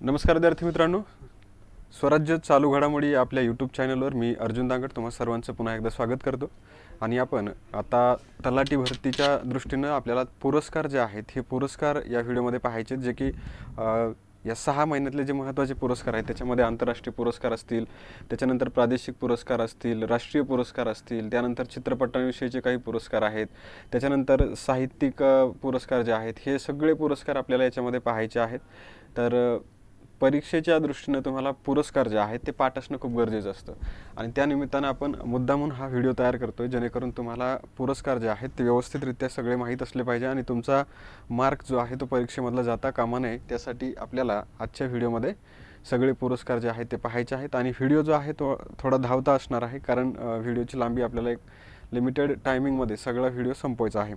नमस्कार विद्यार्थी मित्रांनो, स्वराज्य चालू घडामोडी आपल्या यूट्यूब चॅनलवर मी अर्जुन दांगट तुम्हा सर्वांचं पुन्हा एकदा स्वागत करतो. आणि आपण आता तलाठी भरतीच्या दृष्टीनं आपल्याला पुरस्कार जे आहेत हे पुरस्कार या व्हिडिओमध्ये पाहायचे, जे की या 6 महिन्यातले जे महत्त्वाचे पुरस्कार आहेत त्याच्यामध्ये आंतरराष्ट्रीय पुरस्कार असतील, त्याच्यानंतर प्रादेशिक पुरस्कार असतील, राष्ट्रीय पुरस्कार असतील, त्यानंतर चित्रपटांविषयीचे काही पुरस्कार आहेत, त्याच्यानंतर साहित्यिक पुरस्कार जे आहेत हे सगळे पुरस्कार आपल्याला याच्यामध्ये पाहायचे आहेत. तर परीक्षेच्या दृष्टीनं तुम्हाला पुरस्कार जे आहेत ते पाठ असणं खूप गरजेचं असतं आणि त्या निमित्तानं आपण मुद्दामून हा व्हिडिओ तयार करतोय, जेणेकरून तुम्हाला पुरस्कार जे आहेत ते व्यवस्थितरित्या सगळे माहीत असले पाहिजे आणि तुमचा मार्क जो आहे तो परीक्षेमधला जाता कामा नये. त्यासाठी आपल्याला आजच्या व्हिडिओमध्ये सगळे पुरस्कार जे आहेत ते पाहायचे आहेत आणि व्हिडिओ जो आहे तो थोडा धावता असणार आहे, कारण व्हिडिओची लांबी आपल्याला एक लिमिटेड टायमिंगमध्ये सगळा व्हिडिओ संपवायचा आहे.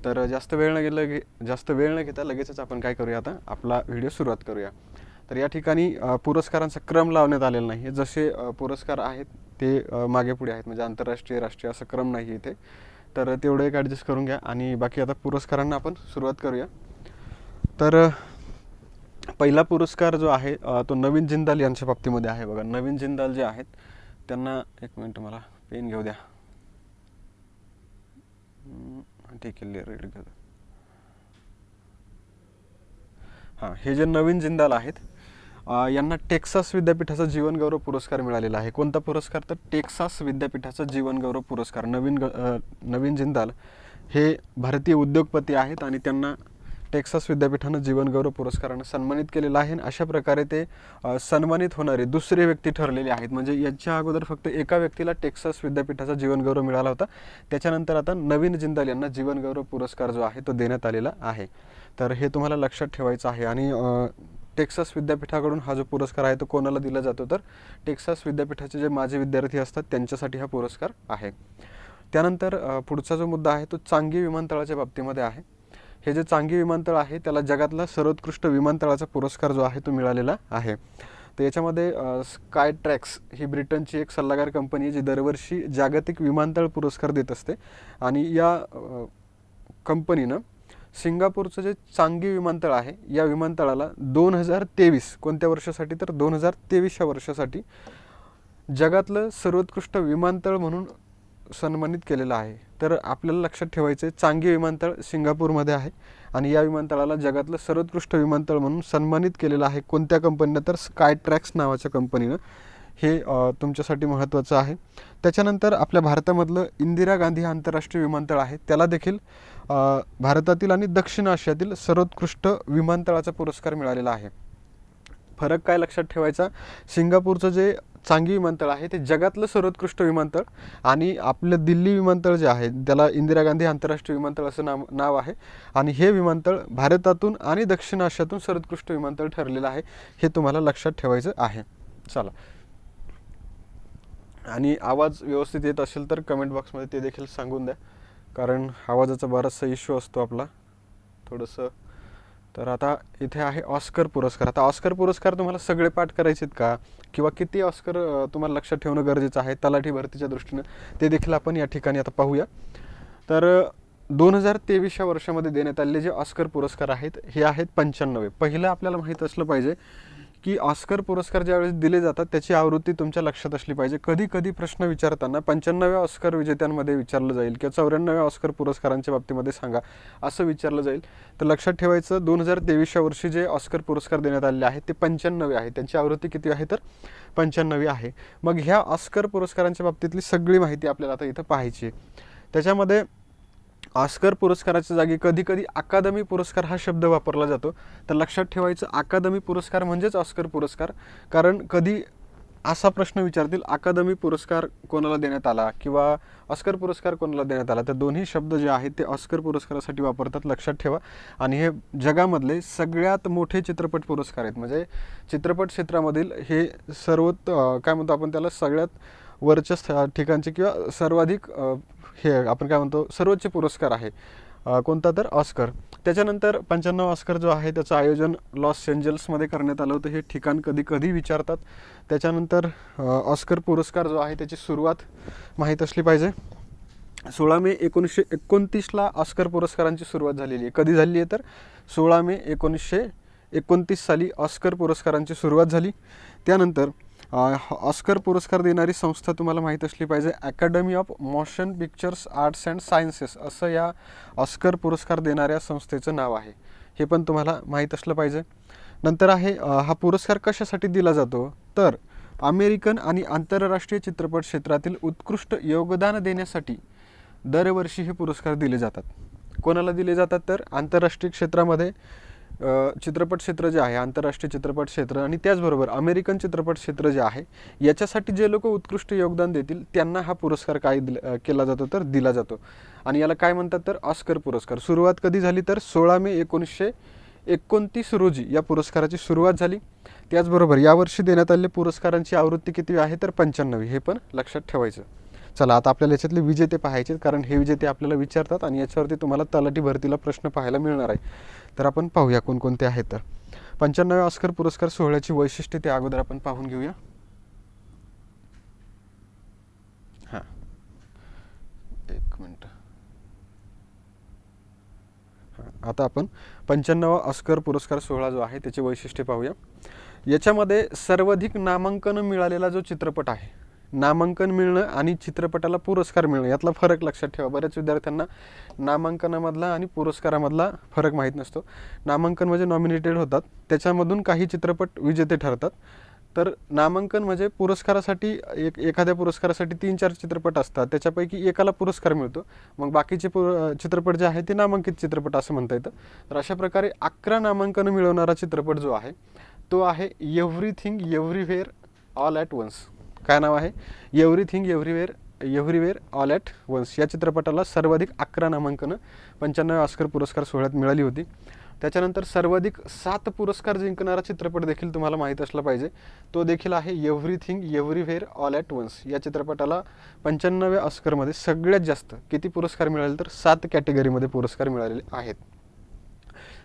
तर जास्त वेळ न घेता लगेचच आपण काय करूया, आता आपला व्हिडिओ सुरुवात करूया. तर या ठिकाणी पुरस्कारांचा क्रम लावण्यात आलेला नाही, जसे पुरस्कार आहेत ते मागे पुढे आहेत, म्हणजे आंतरराष्ट्रीय राष्ट्रीय असा क्रम नाही इथे. तर तेवढं एक ॲडजस्ट करून घ्या आणि बाकी आता पुरस्कारांना आपण सुरुवात करूया. तर पहिला पुरस्कार जो आहे तो नवीन जिंदाल यांच्या बाबतीमध्ये आहे. बघा, नवीन जिंदाल जे आहेत त्यांना, एक मिनिट मला पेन घेऊ द्या. ठीक आहे, रेड घेऊ. हां, हे जे नवीन जिंदाल आहेत यांना टेक्सास विद्यापीठाचा जीवनगौरव पुरस्कार मिळालेला आहे. कोणता पुरस्कार? तर टेक्सास विद्यापीठाचा जीवनगौरव पुरस्कार. नवीन जिंदाल हे भारतीय उद्योगपती आहेत आणि त्यांना टेक्सास विद्यापीठानं जीवनगौरव पुरस्कारानं सन्मानित केलेलं आहे. अशा प्रकारे ते सन्मानित होणारे दुसरे व्यक्ती ठरलेले आहेत. म्हणजे याच्या अगोदर फक्त एका व्यक्तीला टेक्सास विद्यापीठाचा जीवनगौरव मिळाला होता. त्याच्यानंतर आता नवीन जिंदाल यांना जीवनगौरव पुरस्कार जो आहे तो देण्यात आलेला आहे. तर हे तुम्हाला लक्षात ठेवायचं आहे. आणि टेक्सास विद्यापीठाकडून हा जो पुरस्कार आहे तो कोणाला दिला जातो? तर टेक्सास विद्यापीठाचे जे माजी विद्यार्थी असतात त्यांच्यासाठी हा पुरस्कार आहे. त्यानंतर पुढचा जो मुद्दा आहे तो चांगी विमानतळाच्या बाबतीमध्ये आहे. हे जे चांगी विमानतळ आहे त्याला जगातला सर्वोत्कृष्ट विमानतळाचा पुरस्कार जो आहे तो मिळालेला आहे. तर याच्यामध्ये स्काय ट्रॅक्स ही ब्रिटनची एक सल्लागार कंपनी आहे जी दरवर्षी जागतिक विमानतळ पुरस्कार देत असते. आणि या कंपनीनं सिंगापूरचं जे चांगी विमानतळ आहे या विमानतळाला 2023 कोणत्या वर्षासाठी? तर 2023 या वर्षासाठी जगातलं सर्वोत्कृष्ट विमानतळ म्हणून सन्मानित केलेलं आहे. तर आपल्याला लक्षात ठेवायचं आहे, चांगी विमानतळ सिंगापूरमध्ये आहे आणि या विमानतळाला जगातलं सर्वोत्कृष्ट विमानतळ म्हणून सन्मानित केलेलं आहे. कोणत्या कंपनीनं? तर स्काय ट्रॅक्स नावाच्या कंपनीनं. हे तुमच्यासाठी महत्त्वाचं आहे. त्याच्यानंतर आपल्या भारतामधलं इंदिरा गांधी आंतरराष्ट्रीय विमानतळ आहे, त्याला देखील भारतातील आणि दक्षिण आशियातील सर्वोत्कृष्ट विमानतळाचा पुरस्कार मिळालेला आहे. फरक काय लक्षात ठेवायचा? सिंगापूरचं जे चांगी विमानतळ आहे ते जगातलं सर्वोत्कृष्ट विमानतळ आणि आपलं दिल्ली विमानतळ जे आहे त्याला इंदिरा गांधी आंतरराष्ट्रीय विमानतळ असं नाव आहे. आणि हे विमानतळ भारतातून आणि दक्षिण आशियातून सर्वोत्कृष्ट विमानतळ ठरलेलं आहे. हे तुम्हाला लक्षात ठेवायचं आहे. चला, आणि आवाज व्यवस्थित येत असेल तर कमेंट बॉक्समध्ये ते देखील सांगून द्या, कारण आवाजाचा बराचसा इश्यू असतो आपला थोडंसं. तर आता इथे आहे ऑस्कर पुरस्कार. आता ऑस्कर पुरस्कार तुम्हाला सगळे पाठ करायचे आहेत का, किंवा किती ऑस्कर तुम्हाला लक्षात ठेवणं गरजेचं आहे तलाठी भरतीच्या दृष्टीनं, ते देखील आपण या ठिकाणी आता पाहूया. तर 2023 या वर्षामध्ये देण्यात आलेले जे ऑस्कर पुरस्कार आहेत हे आहेत 95. पहिलं आपल्याला माहीत असलं पाहिजे की ऑस्कर पुरस्कार ज्यावेळेस दिले जातात त्याची आवृत्ती तुमच्या लक्षात असली पाहिजे. कधी कधी प्रश्न विचारताना 95व्या ऑस्कर विजेत्यांमध्ये विचारलं जाईल किंवा 94व्या ऑस्कर पुरस्कारांच्या बाबतीमध्ये सांगा असं विचारलं जाईल. तर लक्षात ठेवायचं, 2023 या वर्षी जे ऑस्कर पुरस्कार देण्यात आलेले आहेत ते 95 आहे. त्यांची आवृत्ती किती आहे? तर 95 आहे. मग ह्या ऑस्कर पुरस्कारांच्या बाबतीतली सगळी माहिती आपल्याला आता इथं पाहायची आहे. त्याच्यामध्ये ऑस्कर पुरस्काराच्या जागी कधी कधी अकादमी पुरस्कार हा शब्द वापरला जातो. तर लक्षात ठेवायचं, अकादमी पुरस्कार म्हणजेच ऑस्कर पुरस्कार. कारण कधी असा प्रश्न विचारतील, अकादमी पुरस्कार कोणाला देण्यात आला किंवा ऑस्कर पुरस्कार कोणाला देण्यात आला, तर दोन्ही शब्द जे आहेत ते ऑस्कर पुरस्कारासाठी वापरतात, लक्षात ठेवा. आणि हे जगामधले सगळ्यात मोठे चित्रपट पुरस्कार आहेत. म्हणजे चित्रपट क्षेत्रामधील हे काय म्हणतो आपण त्याला, सगळ्यात वरच्या ठिकाणचे किंवा सर्वाधिक हे आपण काय म्हणतो सर्वोच्च पुरस्कार आहे. कोणता? तर ऑस्कर. त्याच्यानंतर 95 ऑस्कर जो आहे त्याचं आयोजन लॉस एंजल्समध्ये करण्यात आलं होतं. हे ठिकाण कधी कधी विचारतात. त्याच्यानंतर ऑस्कर पुरस्कार जो आहे त्याची सुरुवात माहीत असली पाहिजे. 16 मे 1929ला ऑस्कर पुरस्कारांची सुरुवात झालेली आहे. कधी झाली आहे? तर 16 मे 1929 1929 साली ऑस्कर पुरस्कारांची सुरुवात झाली. त्यानंतर ऑस्कर पुरस्कार देणारी संस्था तुम्हाला माहीत असली पाहिजे, academy of motion pictures arts and sciences असं या ऑस्कर पुरस्कार देणाऱ्या संस्थेचं नाव आहे. हे पण तुम्हाला माहीत असलं पाहिजे. नंतर आहे हा पुरस्कार कशासाठी दिला जातो, तर अमेरिकन आणि आंतरराष्ट्रीय चित्रपट क्षेत्रातील उत्कृष्ट योगदान देण्यासाठी दरवर्षी हे पुरस्कार दिले जातात. कोणाला दिले जातात, तर आंतरराष्ट्रीय क्षेत्रामध्ये चित्रपट क्षेत्र जे आहे, आंतरराष्ट्रीय चित्रपट क्षेत्र आणि त्याचबरोबर अमेरिकन चित्रपट क्षेत्र जे आहे, याच्यासाठी जे लोक उत्कृष्ट योगदान देतील त्यांना हा पुरस्कार काय केला जातो, तर दिला जातो. आणि याला काय म्हणतात, तर ऑस्कर पुरस्कार. सुरुवात कधी झाली, तर 16 मे 1929 रोजी या पुरस्काराची सुरुवात झाली. त्याचबरोबर यावर्षी देण्यात आलेल्या पुरस्कारांची आवृत्ती किती आहे, तर 95. हे पण लक्षात ठेवायचं. चला आता आपल्याला याच्यातले विजेते पाहायचे, कारण हे विजेते आपल्याला विचारतात आणि याच्यावरती तुम्हाला तलाठी भरतीला प्रश्न पाहायला मिळणार आहे. तर आपण पाहूया कोणकोणते आहेत. तर 95व्या ऑस्कर पुरस्कार सोहळ्याची वैशिष्ट्ये ते अगोदर आपण पाहून घेऊया. हां, एक मिनट. आता आपण 95वा ऑस्कर पुरस्कार सोहळा जो आहे त्याची वैशिष्ट्ये पाहूया. याच्यामध्ये सर्वाधिक नामांकन मिळालेला जो चित्रपट आहे, नामांकन मिळणं आणि चित्रपटाला पुरस्कार मिळणं यातला फरक लक्षात ठेवा. बऱ्याच विद्यार्थ्यांना नामांकनामधला आणि पुरस्कारामधला फरक माहीत नसतो. नामांकन म्हणजे नॉमिनेटेड होतात, त्याच्यामधून काही चित्रपट विजेते ठरतात. तर नामांकन म्हणजे पुरस्कारासाठी एखाद्या पुरस्कारासाठी 3-4 चित्रपट असतात, त्याच्यापैकी एकाला पुरस्कार मिळतो, मग बाकीचे चित्रपट जे आहे ते नामांकित चित्रपट असं म्हणता येतं. तर अशा प्रकारे 11 नामांकन मिळवणारा चित्रपट जो आहे तो आहे everything everywhere all at once. काय नाव आहे, everything everywhere all at once. या चित्रपटाला सर्वाधिक 11 नामांकनं 95व्या ऑस्कर पुरस्कार सोहळ्यात मिळाली होती. त्याच्यानंतर सर्वाधिक 7 पुरस्कार जिंकणारा चित्रपट देखील तुम्हाला माहीत असला पाहिजे, तो देखील आहे everything everywhere all at once. या चित्रपटाला 95व्या ऑस्करमध्ये सगळ्यात जास्त किती पुरस्कार मिळाले, तर 7 कॅटेगरीमध्ये पुरस्कार मिळालेले आहेत.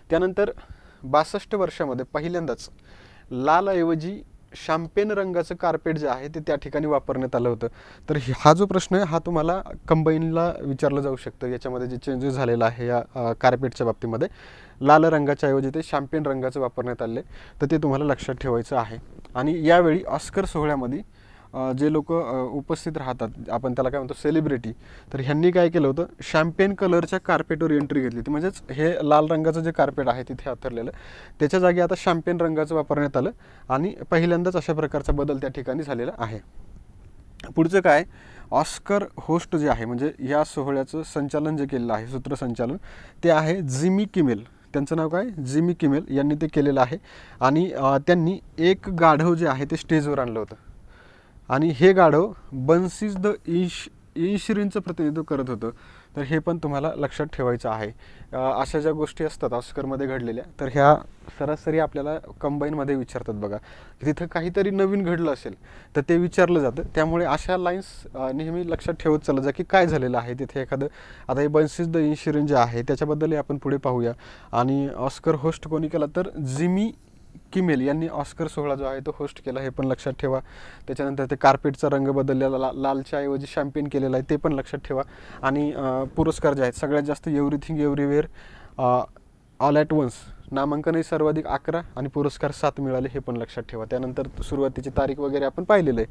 त्यानंतर 62 वर्षामध्ये पहिल्यांदाच लालऐवजी शॅम्पेन रंगाचं कार्पेट जे आहे ते त्या ठिकाणी वापरण्यात आलं होतं. तर हा जो प्रश्न आहे हा तुम्हाला कंबाईनला विचारलं जाऊ शकतं. याच्यामध्ये जे चेंजेस झालेला आहे या कार्पेटच्या बाबतीमध्ये लाल रंगाच्या ऐवजी ते शॅम्पेन रंगाचं वापरण्यात आले, तर ते तुम्हाला लक्षात ठेवायचं आहे. आणि यावेळी ऑस्कर सोहळ्यामध्ये जे लोक उपस्थित राहतात, आपण त्याला काय म्हणतो सेलिब्रिटी, तर ह्यांनी काय केलं होतं, शॅम्पेन कलरच्या कार्पेटवर एंट्री घेतली होती. म्हणजेच हे लाल रंगाचं जे कार्पेट आहे तिथे हातरलेलं, त्याच्या जागी आता शॅम्पेन रंगाचं वापरण्यात आलं आणि पहिल्यांदाच अशा प्रकारचा बदल त्या ठिकाणी झालेला आहे. पुढचं काय, ऑस्कर होस्ट जे आहे म्हणजे या सोहळ्याचं संचालन जे केलेलं आहे, सूत्रसंचालन, ते आहे जिमी किमेल. त्यांचं नाव काय, जिमी किमेल यांनी ते केलेलं आहे. आणि त्यांनी एक गाढव जे आहे ते स्टेजवर आणलं होतं आणि हे गाढव बन्सीज द इन्शुरन्सचं प्रतिनिधित्व करत होतं. तर हे पण तुम्हाला लक्षात ठेवायचं आहे. अशा ज्या गोष्टी असतात ऑस्करमध्ये घडलेल्या, तर ह्या सरासरी आपल्याला कंबाईनमध्ये विचारतात बघा. तिथं काहीतरी नवीन घडलं असेल तर ते विचारलं जातं. त्यामुळे अशा लाईन्स नेहमी लक्षात ठेवत चालत जा की काय झालेलं आहे तिथे एखादं. आता हे बन्सीज द इन्शुरन्स जे आहे त्याच्याबद्दलही आपण पुढे पाहूया. आणि ऑस्कर होस्ट कोणी केला, तर जिमी किमेल यांनी ऑस्कर सोहळा जो आहे तो होस्ट केला, हे पण लक्षात ठेवा. त्याच्यानंतर ते कार्पेटचा रंग बदललेला, लालच्या ऐवजी शॅम्पेन केलेला आहे, ते पण लक्षात ठेवा. आणि पुरस्कार जे आहेत सगळ्यात जास्त everything everywhere all at once, नामांकनही सर्वाधिक 11 आणि पुरस्कार 7 मिळाले, हे पण लक्षात ठेवा. त्यानंतर सुरुवातीची तारीख वगैरे आपण पाहिलेलं आहे.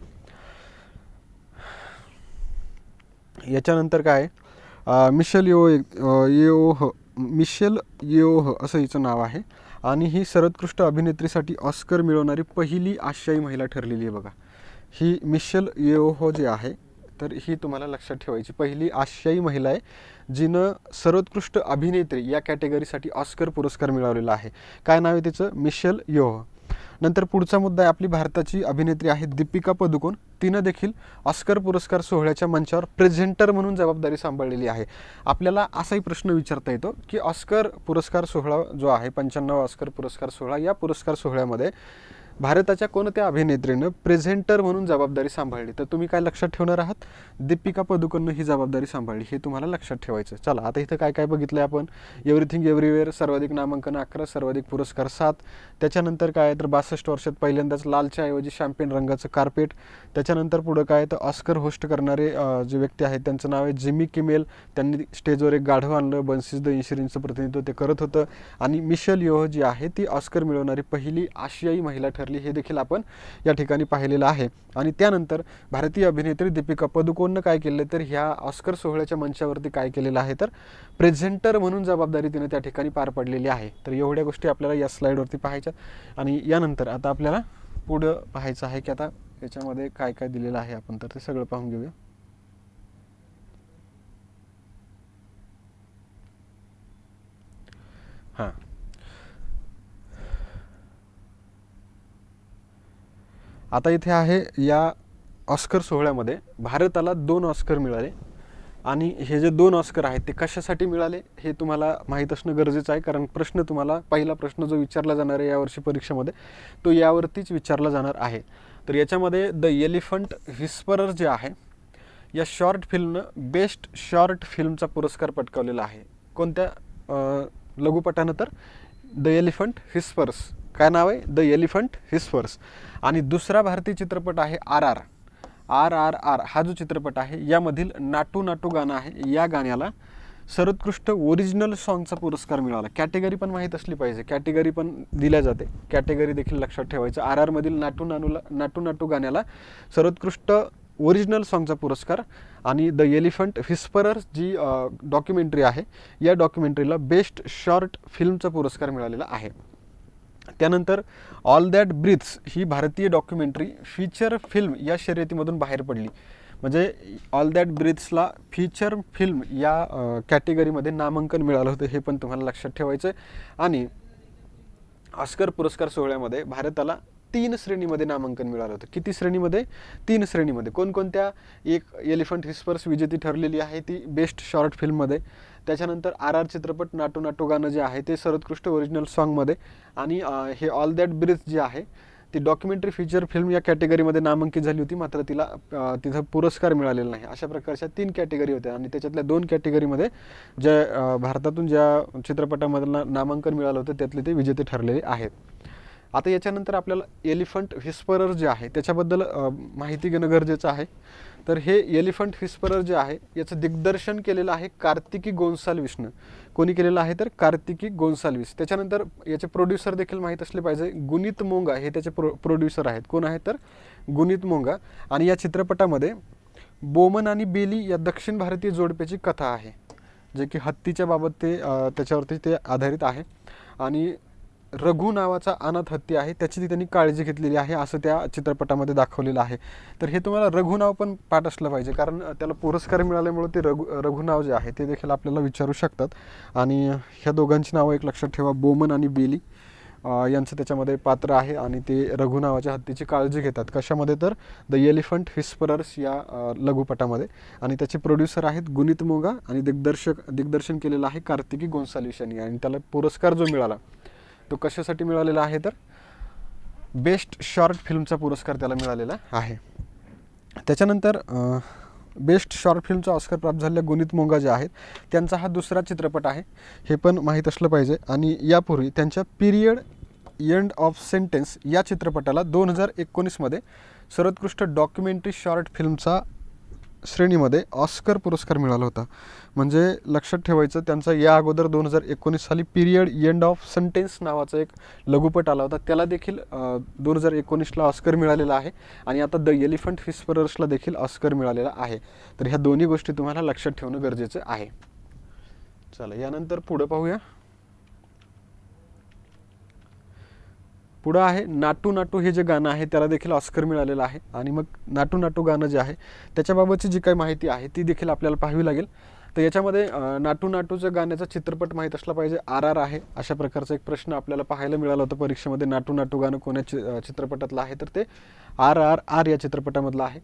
याच्यानंतर काय, मिशेल येओह असं हिचं नाव आहे आणि ही सर्वोत्कृष्ट अभिनेत्रीसाठी ऑस्कर मिळवणारी पहिली आशियाई महिला ठरलेली आहे बघा. ही मिशेल येओह जी आहे, तर ही तुम्हाला लक्षात ठेवायची, पहिली आशियाई महिला आहे जिनं सर्वोत्कृष्ट अभिनेत्री या कॅटेगरीसाठी ऑस्कर पुरस्कार मिळवलेला आहे. काय नाव आहे तिचं, मिशेल येओह. नंतर पुढचा मुद्दा आहे, आपली भारताची अभिनेत्री आहे दीपिका पदुकोण. तिनं देखील ऑस्कर पुरस्कार सोहळ्याच्या मंचावर प्रेझेंटर म्हणून जबाबदारी सांभाळलेली आहे. आपल्याला असाही प्रश्न विचारता येतो की ऑस्कर पुरस्कार सोहळा जो आहे 95वा ऑस्कर पुरस्कार सोहळा, या पुरस्कार सोहळ्यामध्ये भारताच्या कोणत्या अभिनेत्रीनं प्रेझेंटर म्हणून जबाबदारी सांभाळली? तर तुम्ही काय लक्षात ठेवणार आहात? दीपिका पदुकोणनं ही जबाबदारी सांभाळली, हे तुम्हाला लक्षात ठेवायचं. चला आता इथं काय काय बघितलं आहे आपण? एव्हरीथिंग एव्हरीवेअर सर्वाधिक नामांकन 11, सर्वाधिक पुरस्कार 7. त्याच्यानंतर काय आहे तर 62 वर्षात पहिल्यांदाच लालच्या ऐवजी शॅम्पेन रंगाचं कार्पेट. त्याच्यानंतर पुढं काय तर ऑस्कर होस्ट करणारे जे व्यक्ती आहेत त्यांचं नाव आहे जिमी किमेल. त्यांनी स्टेजवर एक गाढव आणलं, बन्सीज द इन्शुरन्सचं प्रतिनिधित्व ते करत होतं. आणि मिशेल योह जी आहे ती ऑस्कर मिळवणारी पहिली आशियाई महिला ठरली, हे देखील आपण या ठिकाणी पाहिलेलं आहे. आणि त्यानंतर भारतीय अभिनेत्री दीपिका पदुकोणनं काय केलं तर ह्या ऑस्कर सोहळ्याच्या मंचावरती काय केलेलं आहे तर प्रेझेंटर म्हणून जबाबदारी तिने त्या ठिकाणी पार पडलेली आहे. तर एवढ्या गोष्टी आपल्याला या स्लाईडवरती पाहायच्या. आणि यानंतर आता आपल्याला पुढं पाहायचं आहे की आता याच्यामध्ये काय काय दिलेलं आहे, आपण तर ते सगळं पाहून घेऊया. हां, आता इथे आहे या ऑस्कर सोहळ्यामध्ये भारताला 2 ऑस्कर मिळाले. आणि हे जे 2 ऑस्कर आहेत ते कशासाठी मिळाले हे तुम्हाला माहीत असणं गरजेचं आहे, कारण प्रश्न तुम्हाला पहिला प्रश्न जो विचारला जाणार आहे यावर्षी परीक्षेमध्ये तो यावरतीच विचारला जाणार आहे. तर याच्यामध्ये द एलिफंट व्हिस्परर जे आहे या शॉर्ट फिल्मनं बेस्ट शॉर्ट फिल्मचा पुरस्कार पटकावलेला आहे. कोणत्या लघुपटानं तर द एलिफंट व्हिस्पर्स. काय नाव आहे? The elephant whispers. आणि दुसरा भारतीय चित्रपट आहे RRR हा जो चित्रपट आहे यामधील नाटू नाटू गाणं आहे, या गाण्याला सर्वोत्कृष्ट ओरिजिनल सॉन्गचा पुरस्कार मिळाला. कॅटेगरी पण माहीत असली पाहिजे, कॅटेगरी पण दिल्या जाते, कॅटेगरी देखील लक्षात ठेवायचं. RR मधील नाटू नाटू गाण्याला सर्वोत्कृष्ट ओरिजिनल सॉन्गचा पुरस्कार. आणि द एलिफंट व्हिस्परर जी डॉक्युमेंटरी आहे या डॉक्युमेंटरीला बेस्ट शॉर्ट फिल्मचा पुरस्कार मिळालेला आहे. त्यानंतर ऑल दॅट ब्रीथ्स ही भारतीय डॉक्युमेंटरी फीचर फिल्म या शर्यतीमधून बाहेर पडली. म्हणजे ऑल दॅट ब्रीथ्सला फीचर फिल्म या कॅटेगरीमध्ये नामांकन मिळालं होतं, हे पण तुम्हाला लक्षात ठेवायचं आहे. आणि ऑस्कर पुरस्कार सोहळ्यामध्ये भारताला 3 श्रेणीमध्ये नामांकन मिळालं होतं. किती श्रेणीमध्ये? 3 श्रेणीमध्ये. कोणकोणत्या? एक एलिफंट व्हिस्पर्स विजेती ठरलेली आहे ती बेस्ट शॉर्ट फिल्ममध्ये. त्याच्यानंतर RR चित्रपट नाटू नाटू गाणं जे आहे ते सर्वोत्कृष्ट ओरिजिनल सॉन्गमध्ये. आणि हे ऑल दॅट ब्रीथ जे आहे ती डॉक्युमेंटरी फीचर फिल्म या कॅटेगरीमध्ये नामांकित झाली होती, मात्र तिला तिथं पुरस्कार मिळालेला नाही. अशा प्रकारच्या 3 कॅटेगरी होत्या आणि त्याच्यातल्या 2 कॅटेगरीमध्ये ज्या भारतातून ज्या चित्रपटामधलं नामांकन मिळालं होतं त्यातले ते विजेते ठरलेले आहेत. आता याच्यानंतर आपल्याला एलिफंट व्हिस्परर जे आहे त्याच्याबद्दल माहिती घेणं गरजेचं आहे. तर हे एलिफंट व्हिस्परर जे आहे याचं दिग्दर्शन केलेलं आहे कार्तिकी गोन्साल्विसनं. कोणी केलेलं आहे तर कार्तिकी गोन्साल्विस. त्याच्यानंतर याचे प्रोड्युसर देखील माहीत असले पाहिजे, गुनीत मोंगा हे त्याचे प्रोड्युसर आहेत. कोण आहेत तर गुनीत मोंगा. आणि या चित्रपटामध्ये बोमन आणि बेली या दक्षिण भारतीय जोडप्याची कथा आहे, जे की हत्तीच्या बाबत ते त्याच्यावरती ते आधारित आहे. आणि रघु नावाचा अनाथ हत्ती आहे, त्याची त्यांनी काळजी घेतलेली आहे असं त्या चित्रपटामध्ये दाखवलेलं आहे. तर हे तुम्हाला रघु नाव पण पाठ असलं पाहिजे, कारण त्याला पुरस्कार मिळाल्यामुळे ते रघु नाव जे आहे ते देखील आपल्याला विचारू शकतात. आणि ह्या दोघांची नावं एक लक्षात ठेवा, बोमन आणि बेली यांचं त्याच्यामध्ये पात्र आहे आणि ते रघु नावाच्या हत्तीची काळजी घेतात. कशामध्ये तर द एलिफंट व्हिस्परर्स या लघुपटामध्ये. आणि त्याचे प्रोड्युसर आहेत गुनीत मोंगा आणि दिग्दर्शन केलेलं आहे कार्तिकी गोन्साल्विस यांनी. आणि त्याला पुरस्कार जो मिळाला तो कशासाठी मिळालेला आहे तर बेस्ट शॉर्ट फिल्मचा पुरस्कार त्याला मिळालेला आहे. त्याच्यानंतर बेस्ट शॉर्ट फिल्मचा ऑस्कर प्राप्त झालेल्या गुनीत मोंगा जे आहेत त्यांचा हा दुसरा चित्रपट आहे, हे पण माहीत असलं पाहिजे. आणि यापूर्वी त्यांच्या पिरियड एंड ऑफ सेंटेन्स या चित्रपटाला 2019मध्ये सर्वोत्कृष्ट डॉक्युमेंटरी शॉर्ट फिल्मचा श्रेणीमध्ये ऑस्कर पुरस्कार मिळाला होता. म्हणजे लक्षात ठेवायचं, त्यांचा या अगोदर 2019 साली पिरियड एंड ऑफ सेंटेन्स नावाचा एक लघुपट आला होता, त्याला देखील 2019ला ऑस्कर मिळालेला आहे. आणि आता द एलिफंट व्हिस्परर्सला देखील ऑस्कर मिळालेला आहे. तर ह्या दोन्ही गोष्टी तुम्हाला लक्षात ठेवणं गरजेचं आहे. चला यानंतर पुढं पाहूया. पुढं आहे नाटू नाटू हे जे गाणं आहे त्याला देखील ऑस्कर मिळालेलं आहे. आणि मग नाटू नाटू गाणं जे आहे त्याच्याबाबतची जी काही माहिती आहे ती देखील आपल्याला पाहावी लागेल. तर याच्यामध्ये नाटू नाटूचं गाण्याचा चित्रपट माहीत असला पाहिजे, RR आहे. अशा प्रकारचा एक प्रश्न आपल्याला पाहायला मिळाला होता परीक्षेमध्ये. नाटू नाटू गाणं कोण्या चित्रपटातलं आहे तर ते RRR या चित्रपटामधलं आहे.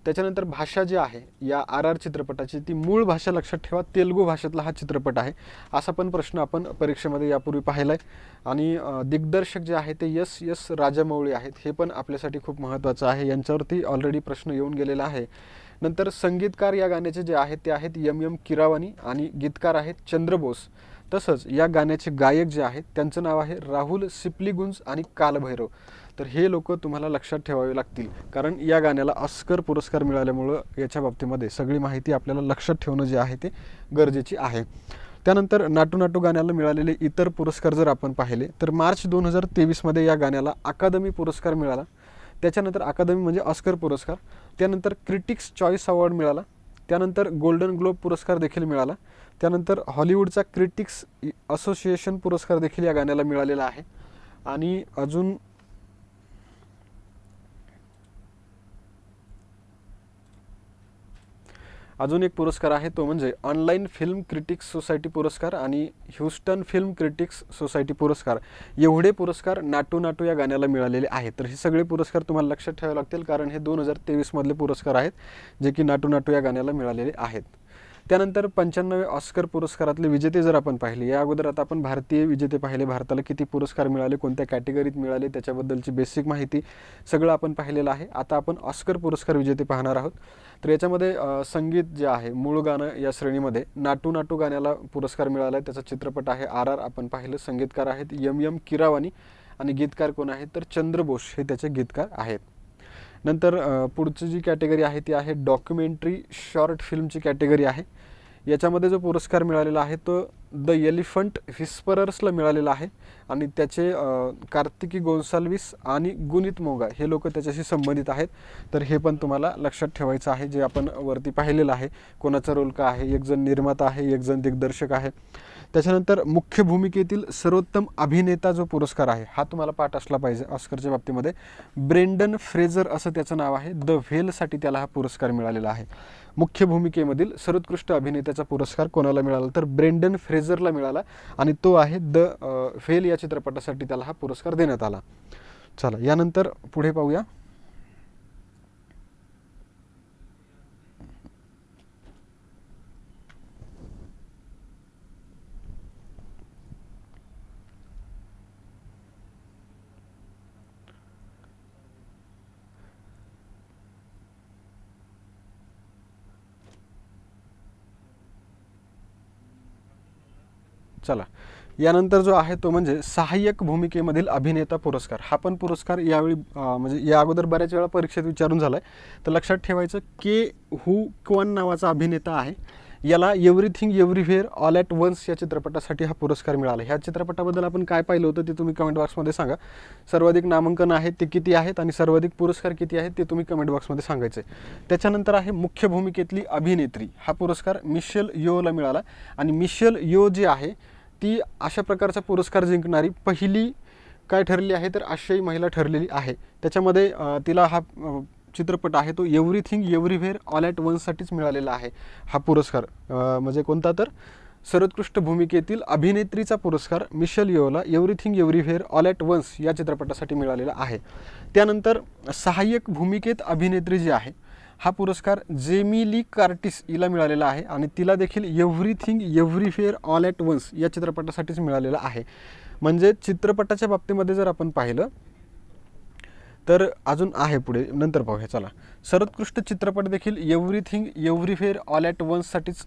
त्याच्यानंतर भाषा जी आहे या RR चित्रपटाची, ती मूळ भाषा लक्षात ठेवा, तेलुगू भाषेतला हा चित्रपट आहे. असा पण प्रश्न आपण परीक्षेमध्ये यापूर्वी पाहिला आहे. आणि दिग्दर्शक जे आहे ते एस राजामौली आहेत. हे पण आपल्यासाठी खूप महत्त्वाचं आहे, यांच्यावरती ऑलरेडी प्रश्न येऊन गेलेला आहे. नंतर संगीतकार या गाण्याचे जे आहेत ते आहेत MM किरावानी आणि गीतकार आहेत चंद्रबोस. तसंच या गाण्याचे गायक जे आहेत त्यांचं नाव आहे राहुल सिप्लीगुंज आणि कालभैरव. तर हे लोक तुम्हाला लक्षात ठेवावे लागतील, कारण या गाण्याला ऑस्कर पुरस्कार मिळाल्यामुळं याच्या बाबतीमध्ये सगळी माहिती आपल्याला लक्षात ठेवणं जे आहे ते गरजेची आहे. त्यानंतर नाटू नाटू गाण्याला मिळालेले इतर पुरस्कार जर आपण पाहिले तर मार्च 2023मध्ये या गाण्याला अकादमी पुरस्कार मिळाला. त्याच्यानंतर अकादमी म्हणजे ऑस्कर पुरस्कार. त्यानंतर क्रिटिक्स चॉईस अवॉर्ड मिळाला. त्यानंतर गोल्डन ग्लोब पुरस्कार देखील मिळाला. त्यानंतर हॉलिवूडचा क्रिटिक्स असोसिएशन पुरस्कार देखील या गाण्याला मिळालेला आहे. आणि अजून एक पुरस्कार आहे, तो म्हणजे ऑनलाईन फिल्म क्रिटिक्स सोसायटी पुरस्कार आणि ह्यूस्टन फिल्म क्रिटिक्स सोसायटी पुरस्कार. एवढे पुरस्कार नाटू नाटू या गाण्याला मिळालेले आहेत. तर हे सगळे पुरस्कार तुम्हाला लक्षात ठेवावे लागतील, कारण हे 2023 मधले पुरस्कार आहेत जे की नाटू नाटू या गाण्याला मिळालेले आहेत. त्यानंतर 95 ऑस्कर पुरस्कारातले विजेते जर आपण पाहिले, या अगोदर आता आपण भारतीय विजेते पाहिले, भारताला किती पुरस्कार मिळाले, कोणत्या कॅटेगरीत मिळाले, त्याच्याबद्दलची बेसिक माहिती सगळं आपण पाहिलेलं आहे. आता आपण ऑस्कर पुरस्कार विजेते पाहणार आहोत. तर याच्यामध्ये संगीत जे आहे मूळ गाणं या श्रेणीमध्ये नाटू नाटू गाण्याला पुरस्कार मिळाला आहे. त्याचा चित्रपट आहे RR आपण पाहिलं. संगीतकार आहेत MM किरावानी आणि गीतकार कोण आहेत तर चंद्रबोस हे त्याचे गीतकार आहेत. नंतर पुढची जी कॅटेगरी आहे ती आहे डॉक्युमेंटरी शॉर्ट फिल्मची कॅटेगरी आहे. याच्यामध्ये जो पुरस्कार मिळालेला आहे तो द एलिफंट व्हिस्परर्सला मिळालेला आहे आणि त्याचे कार्तिकी गोन्साल्विस आणि गुनित मोगा हे लोक त्याच्याशी संबंधित आहेत. तर हे पण तुम्हाला लक्षात ठेवायचं आहे, जे आपण वरती पाहिलेलं आहे. कोणाचा रोल का आहे, एक जण निर्माता आहे, एक जण दिग्दर्शक आहे. त्याच्यानंतर मुख्य भूमिकेतील सर्वोत्तम अभिनेता जो पुरस्कार आहे हा तुम्हाला पाठ असला पाहिजे ऑस्करच्या बाबतीमध्ये. ब्रेंडन फ्रेझर असं त्याचं नाव आहे. द व्हेलसाठी त्याला हा पुरस्कार मिळालेला आहे. मुख्य भूमिकेमधील सर्वोत्कृष्ट अभिनेत्याचा पुरस्कार कोणाला मिळाला तर ब्रेंडन फ्रेझरला मिळाला आणि तो आहे द व्हेल या चित्रपटासाठी त्याला हा पुरस्कार देण्यात आला. चला यानंतर पुढे पाहूया. चला यानंतर जो आहे तो म्हणजे सहाय्यक भूमिकेमधील अभिनेता पुरस्कार. हा पण पुरस्कार यावेळी म्हणजे या अगोदर बऱ्याच वेळा परीक्षेत विचारून झालाय. तर लक्षात ठेवायचं के हू क्वन नावाचा अभिनेता आहे. याला everything everywhere all at once या चित्रपटासाठी हा पुरस्कार मिळाला. ह्या चित्रपटाबद्दल आपण काय पाहिलं होतं ते तुम्ही कमेंट बॉक्समध्ये सांगा. सर्वाधिक नामांकन आहेत ते किती आहेत आणि सर्वाधिक पुरस्कार किती आहेत ते तुम्ही कमेंट बॉक्समध्ये सांगायचं आहे. त्याच्यानंतर आहे मुख्य भूमिकेतली अभिनेत्री. हा पुरस्कार मिशेल योला मिळाला आणि मिशेल यो जी आहे ती अशा प्रकारचा पुरस्कार जिंकणारी पहिली काय ठरली आहे तर आशियाई महिला ठरलेली आहे. त्याच्यामध्ये तिला हा चित्रपट आहे तो एव्हरीथिंग एव्हरीव्हेअर ऑल ॲट वन्ससाठीच मिळालेला आहे हा पुरस्कार. म्हणजे कोणता तर सर्वोत्कृष्ट भूमिकेतील अभिनेत्रीचा पुरस्कार Michelle Yeoh everything everywhere all at once या चित्रपटासाठी मिळालेला आहे. त्यानंतर सहाय्यक भूमिकेत अभिनेत्री जी आहे हा पुरस्कार जेमी ली कार्टिस हिला मिळालेला आहे आणि तिला देखील everything everywhere all at once या चित्रपटासाठीच मिळालेला आहे. म्हणजे चित्रपटाच्या बाबतीमध्ये जर आपण पाहिलं तर अजून आहे पुढे, नंतर पाहूया. चला सर्वोत्कृष्ट चित्रपट देखील एव्हरीथिंग एव्हरीव्हेअर ऑल ॲट वन्ससाठीच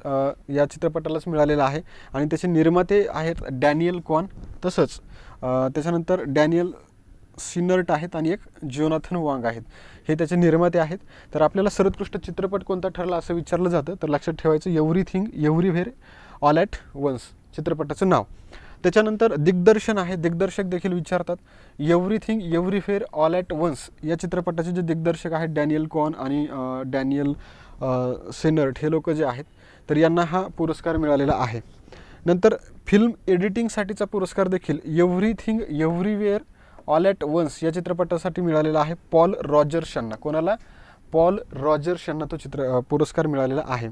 या चित्रपटालाच मिळालेला आहे आणि त्याचे निर्माते आहेत डॅनियल क्वान. तसंच त्याच्यानंतर डॅनियल सिनर्ट आहेत आणि एक जोनाथन वांग आहेत, हे त्याचे निर्माते आहेत. तर आपल्याला सर्वोत्कृष्ट चित्रपट कोणता ठरला असं विचारलं जातं, तर लक्षात ठेवायचं everything everywhere all at once चित्रपटाचं नाव. त्याच्यानंतर दिग्दर्शन आहे, दिग्दर्शक देखील विचारतात. Everything everywhere all at once या चित्रपटाचे जे दिग्दर्शक आहेत डॅनियल कॉन आणि डॅनियल सेनर्ट हे लोक जे आहेत तर यांना हा पुरस्कार मिळालेला आहे. नंतर फिल्म एडिटिंगसाठीचा पुरस्कार देखील everything everywhere all at once या चित्रपटासाठी मिळालेला आहे पॉल रॉजर्स यांना. कोणाला? पॉल रॉजर्स यांना तो पुरस्कार मिळालेला आहे.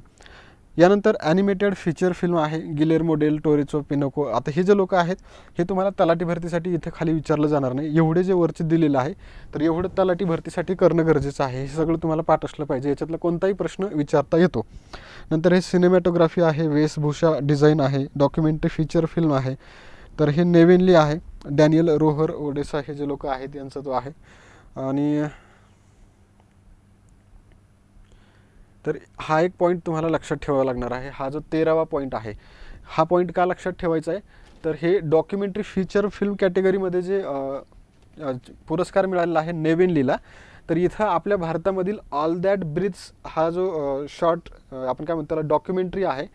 यानंतर ॲनिमेटेड फीचर फिल्म आहे गिलेर्मो डेल टोरेचो पिनोको. आता हे जे लोक आहेत हे तुम्हाला तलाठी भरतीसाठी इथे खाली विचारलं जाणार नाही. एवढे जे वरचे दिलेलं आहे तर एवढं तलाठी भरतीसाठी करणं गरजेचं आहे. हे सगळं तुम्हाला पाठ असलं पाहिजे. याच्यातला कोणताही प्रश्न विचारता येतो. नंतर हे सिनेमॅटोग्राफी आहे, वेशभूषा डिझाईन आहे, डॉक्युमेंटरी फीचर फिल्म आहे. तर हे नेव्हिनली आहे, डॅनियल रोहर ओडेसा हे जे लोक आहेत यांचा तो आहे. आणि तर हा एक पॉईंट तुम्हाला लक्षात ठेवावा लागणार आहे. हा जो 13वा पॉईंट आहे, हा पॉईंट का लक्षात ठेवायचा आहे तर हे डॉक्युमेंटरी फीचर फिल्म कॅटेगरीमध्ये जे पुरस्कार मिळालेला आहे नेव्हिनलीला, तर इथं आपल्या भारतामधील ऑल दॅट ब्रीथ्स हा जो शॉर्ट आपण काय म्हणतो त्याला डॉक्युमेंटरी आहे,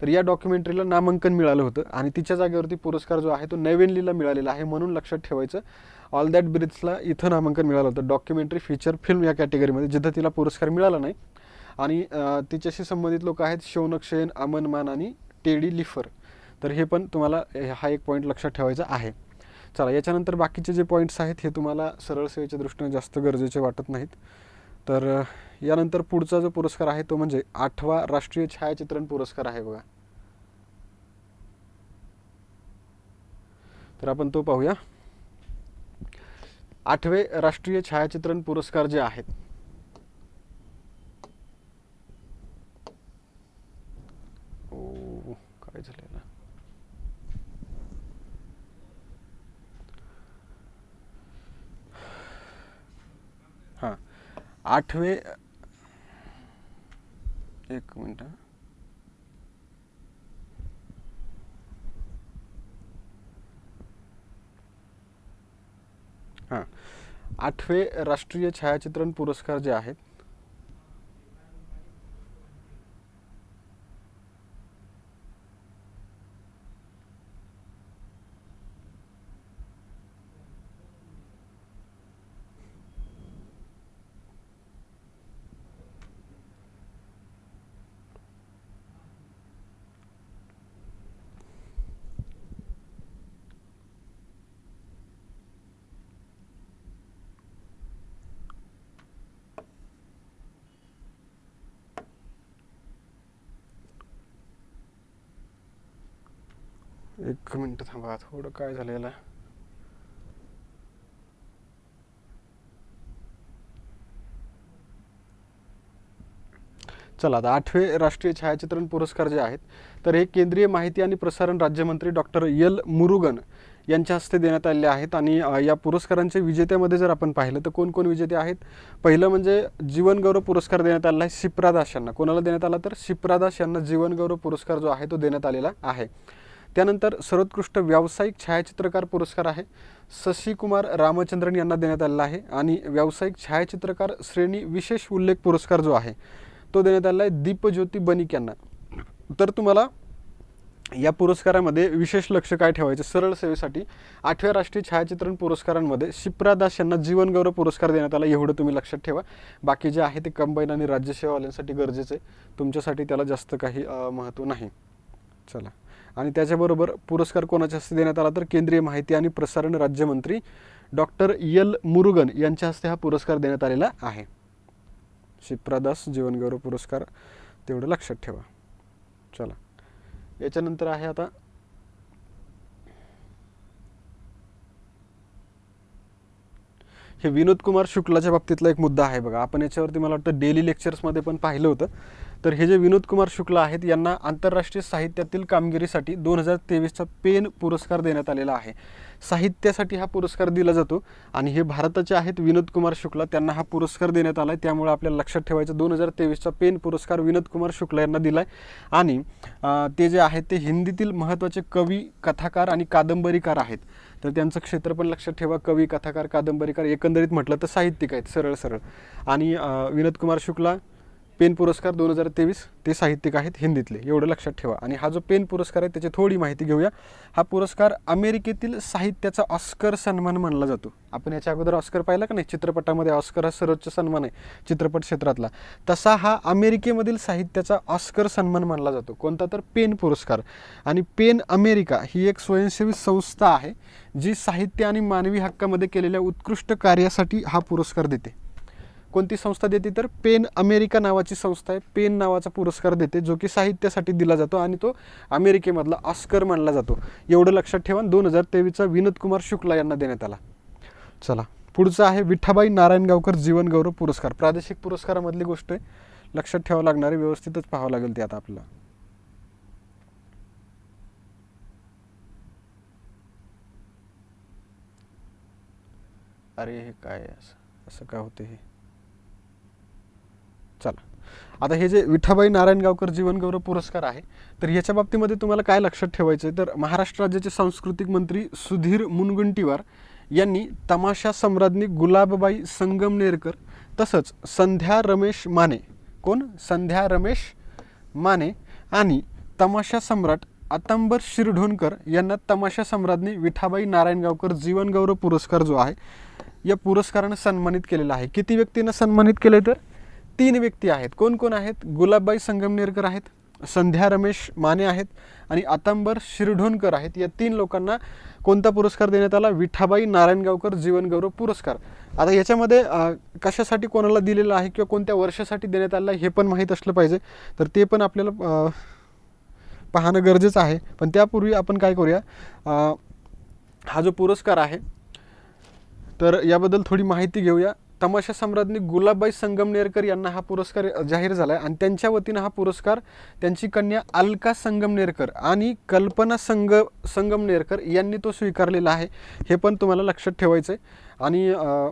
तर या डॉक्युमेंटरीला नामांकन मिळालं होतं आणि तिच्या जागेवरती पुरस्कार जो आहे तो नेव्हिनलीला मिळालेला आहे. म्हणून लक्षात ठेवायचं ऑल दॅट ब्रीथ्सला इथं नामांकन मिळालं होतं डॉक्युमेंटरी फीचर फिल्म या कॅटेगरीमध्ये, जिथं तिला पुरस्कार मिळाला नाही. आणि तिच्याशी संबंधित लोक आहेत शौनक शेन, अमन मान आणि टेडी लिफर. तर हे पण तुम्हाला हा एक पॉईंट लक्षात ठेवायचा आहे. चला, याच्यानंतर बाकीचे जे पॉईंट्स आहेत हे तुम्हाला सरळ सेवेच्या दृष्टीने जास्त गरजेचे वाटत नाहीत. तर यानंतर पुढचा जो पुरस्कार आहे तो म्हणजे 8वा राष्ट्रीय छायाचित्रण पुरस्कार आहे बघा. तर आपण तो पाहूया. 8वे राष्ट्रीय छायाचित्रण पुरस्कार जे आहेत काय झालेलं हां 8वे एक मिनिट हां 8वे राष्ट्रीय छायाचित्रण पुरस्कार जे आहेत एक मिनिट थांबा, थोडं काय झालेलं आहे. चला, आता 8वे राष्ट्रीय छायाचित्रण पुरस्कार जे आहेत तर हे केंद्रीय माहिती आणि प्रसारण राज्यमंत्री डॉक्टर एल मुरुगन यांच्या हस्ते देण्यात आलेले आहेत. आणि या पुरस्कारांच्या विजेत्यामध्ये जर आपण पाहिलं तर कोण कोण विजेते आहेत. पहिलं म्हणजे जीवनगौरव पुरस्कार देण्यात आलेला आहे शिप्रा दास यांना. कोणाला देण्यात आला तर शिप्रा दास यांना जीवनगौरव पुरस्कार जो आहे तो देण्यात आलेला आहे. त्यानंतर सर्वोत्कृष्ट व्यावसायिक छायाचित्रकार पुरस्कार आहे शशिकुमार रामचंद्रन यांना देण्यात आलेला आहे. आणि व्यावसायिक छायाचित्रकार श्रेणी विशेष उल्लेख पुरस्कार जो आहे तो देण्यात आलेला आहे दीपज्योती बनिक यांना. तर तुम्हाला या पुरस्कारामध्ये विशेष लक्ष काय ठेवायचं सरळ सेवेसाठी 8व्या राष्ट्रीय छायाचित्रण पुरस्कारांमध्ये शिप्रा दास यांना जीवनगौरव पुरस्कार देण्यात आला, एवढं तुम्ही लक्षात ठेवा. बाकी जे आहे ते कंबाईन आणि राज्यसेवावाल्यांसाठी गरजेचं आहे, तुमच्यासाठी त्याला जास्त काही महत्त्व नाही. चला, आणि त्याच्याबरोबर पुरस्कार कोणाच्या हस्ते देण्यात आला तर केंद्रीय माहिती आणि प्रसारण राज्यमंत्री डॉक्टर एल मुरुगन यांच्या हस्ते हा पुरस्कार देण्यात आलेला आहे. शिप्रा दास जीवनगौरव पुरस्कार तेवढं लक्षात ठेवा. चला, याच्यानंतर आहे आता हे विनोद कुमार शुक्लाच्या बाबतीतला एक मुद्दा आहे बघा. आपण याच्यावरती मला वाटतं डेली लेक्चर्समध्ये पण पाहिलं होतं. तर हे जे विनोद कुमार शुक्ला आहेत यांना आंतरराष्ट्रीय साहित्यातील कामगिरीसाठी 2023चा पेन पुरस्कार देण्यात आलेला आहे. साहित्यासाठी हा पुरस्कार दिला जातो आणि हे भारताचे आहेत विनोद कुमार शुक्ला, त्यांना हा पुरस्कार देण्यात आला आहे. त्यामुळे आपल्याला लक्षात ठेवायचं 2023चा पेन पुरस्कार विनोद कुमार शुक्ला यांना दिला आहे. आणि ते जे आहेत ते हिंदीतील महत्त्वाचे कवी, कथाकार आणि कादंबरीकार आहेत. तर त्यांचं क्षेत्र पण लक्षात ठेवा. कवी, कथाकार, कादंबरीकार, एकंदरीत म्हटलं तर साहित्यिक आहेत सरळ सरळ. आणि विनोद कुमार शुक्ला पेन पुरस्कार 2023 ते साहित्यिक आहेत हिंदीतले, एवढं लक्षात ठेवा. आणि हा जो पेन पुरस्कार आहे त्याची थोडी माहिती घेऊया. हा पुरस्कार अमेरिकेतील साहित्याचा ऑस्कर सन्मान मानला जातो. आपण याच्या अगोदर ऑस्कर पाहिला का नाही, चित्रपटामध्ये ऑस्कर हा सर्वोच्च सन्मान आहे चित्रपट क्षेत्रातला, तसा हा अमेरिकेमधील साहित्याचा ऑस्कर सन्मान मानला जातो. कोणता तर पेन पुरस्कार. आणि पेन अमेरिका ही एक स्वयंसेवी संस्था आहे जी साहित्य आणि मानवी हक्कामध्ये केलेल्या उत्कृष्ट कार्यासाठी हा पुरस्कार देते. कोणती संस्था देते तर पेन अमेरिका नावाची संस्था आहे, पेन नावाचा पुरस्कार देते जो की साहित्यासाठी दिला जातो आणि तो अमेरिकेमधला ऑस्कर मानला जातो. एवढं लक्षात ठेवा. 2023चा विनोद कुमार शुक्ला यांना देण्यात आला. चला पुढचं आहे विठाबाई नारायणगावकर जीवनगौरव पुरस्कार. प्रादेशिक पुरस्कारामधली गोष्ट आहे, लक्षात ठेवावं लागणार आहे, व्यवस्थितच पाहावं लागेल ते आता आपल्याला. अरे हे काय असं काय होते हे. चला आता हे जे विठाबाई नारायणगावकर जीवनगौरव पुरस्कार आहे तर ह्याच्या बाबतीमध्ये तुम्हाला काय लक्षात ठेवायचं आहे तर महाराष्ट्र राज्याचे सांस्कृतिक मंत्री सुधीर मुनगंटीवार यांनी तमाशा सम्राज्ञी गुलाबबाई संगमनेरकर तसंच संध्या रमेश माने, कोण संध्या रमेश माने आणि तमाशा सम्राट आतंबर शिरढोणकर यांना तमाशा सम्राज्ञी विठाबाई नारायणगावकर जीवनगौरव पुरस्कार जो आहे या पुरस्काराने सन्मानित केलेला आहे. किती व्यक्तींना सन्मानित केले तर 3 व्यक्ती आहेत. कोण कोण आहेत? गुलाबबाई संगमनेरकर आहेत, संध्या रमेश माने आहेत आणि आतंबर शिरढोणकर आहेत. या 3 लोकांना कोणता पुरस्कार देण्यात आला? विठाबाई नारायणगावकर जीवनगौरव पुरस्कार. आता याच्यामध्ये कशासाठी कोणाला दिलेला आहे किंवा कोणत्या वर्षासाठी देण्यात आला हे पण माहीत असलं पाहिजे, तर ते पण आपल्याला पाहणं गरजेचं आहे. पण त्यापूर्वी आपण काय करूया, हा जो पुरस्कार आहे तर याबद्दल थोडी माहिती घेऊया. तमाशा सम्राज्ञी गुलाबबाई संगमनेरकर यांना हा पुरस्कार जाहीर झाला आहे आणि त्यांच्या वतीनं हा पुरस्कार त्यांची कन्या अलका संगमनेरकर आणि कल्पना संगमनेरकर यांनी तो स्वीकारलेला आहे. हे पण तुम्हाला लक्षात ठेवायचं आहे. आणि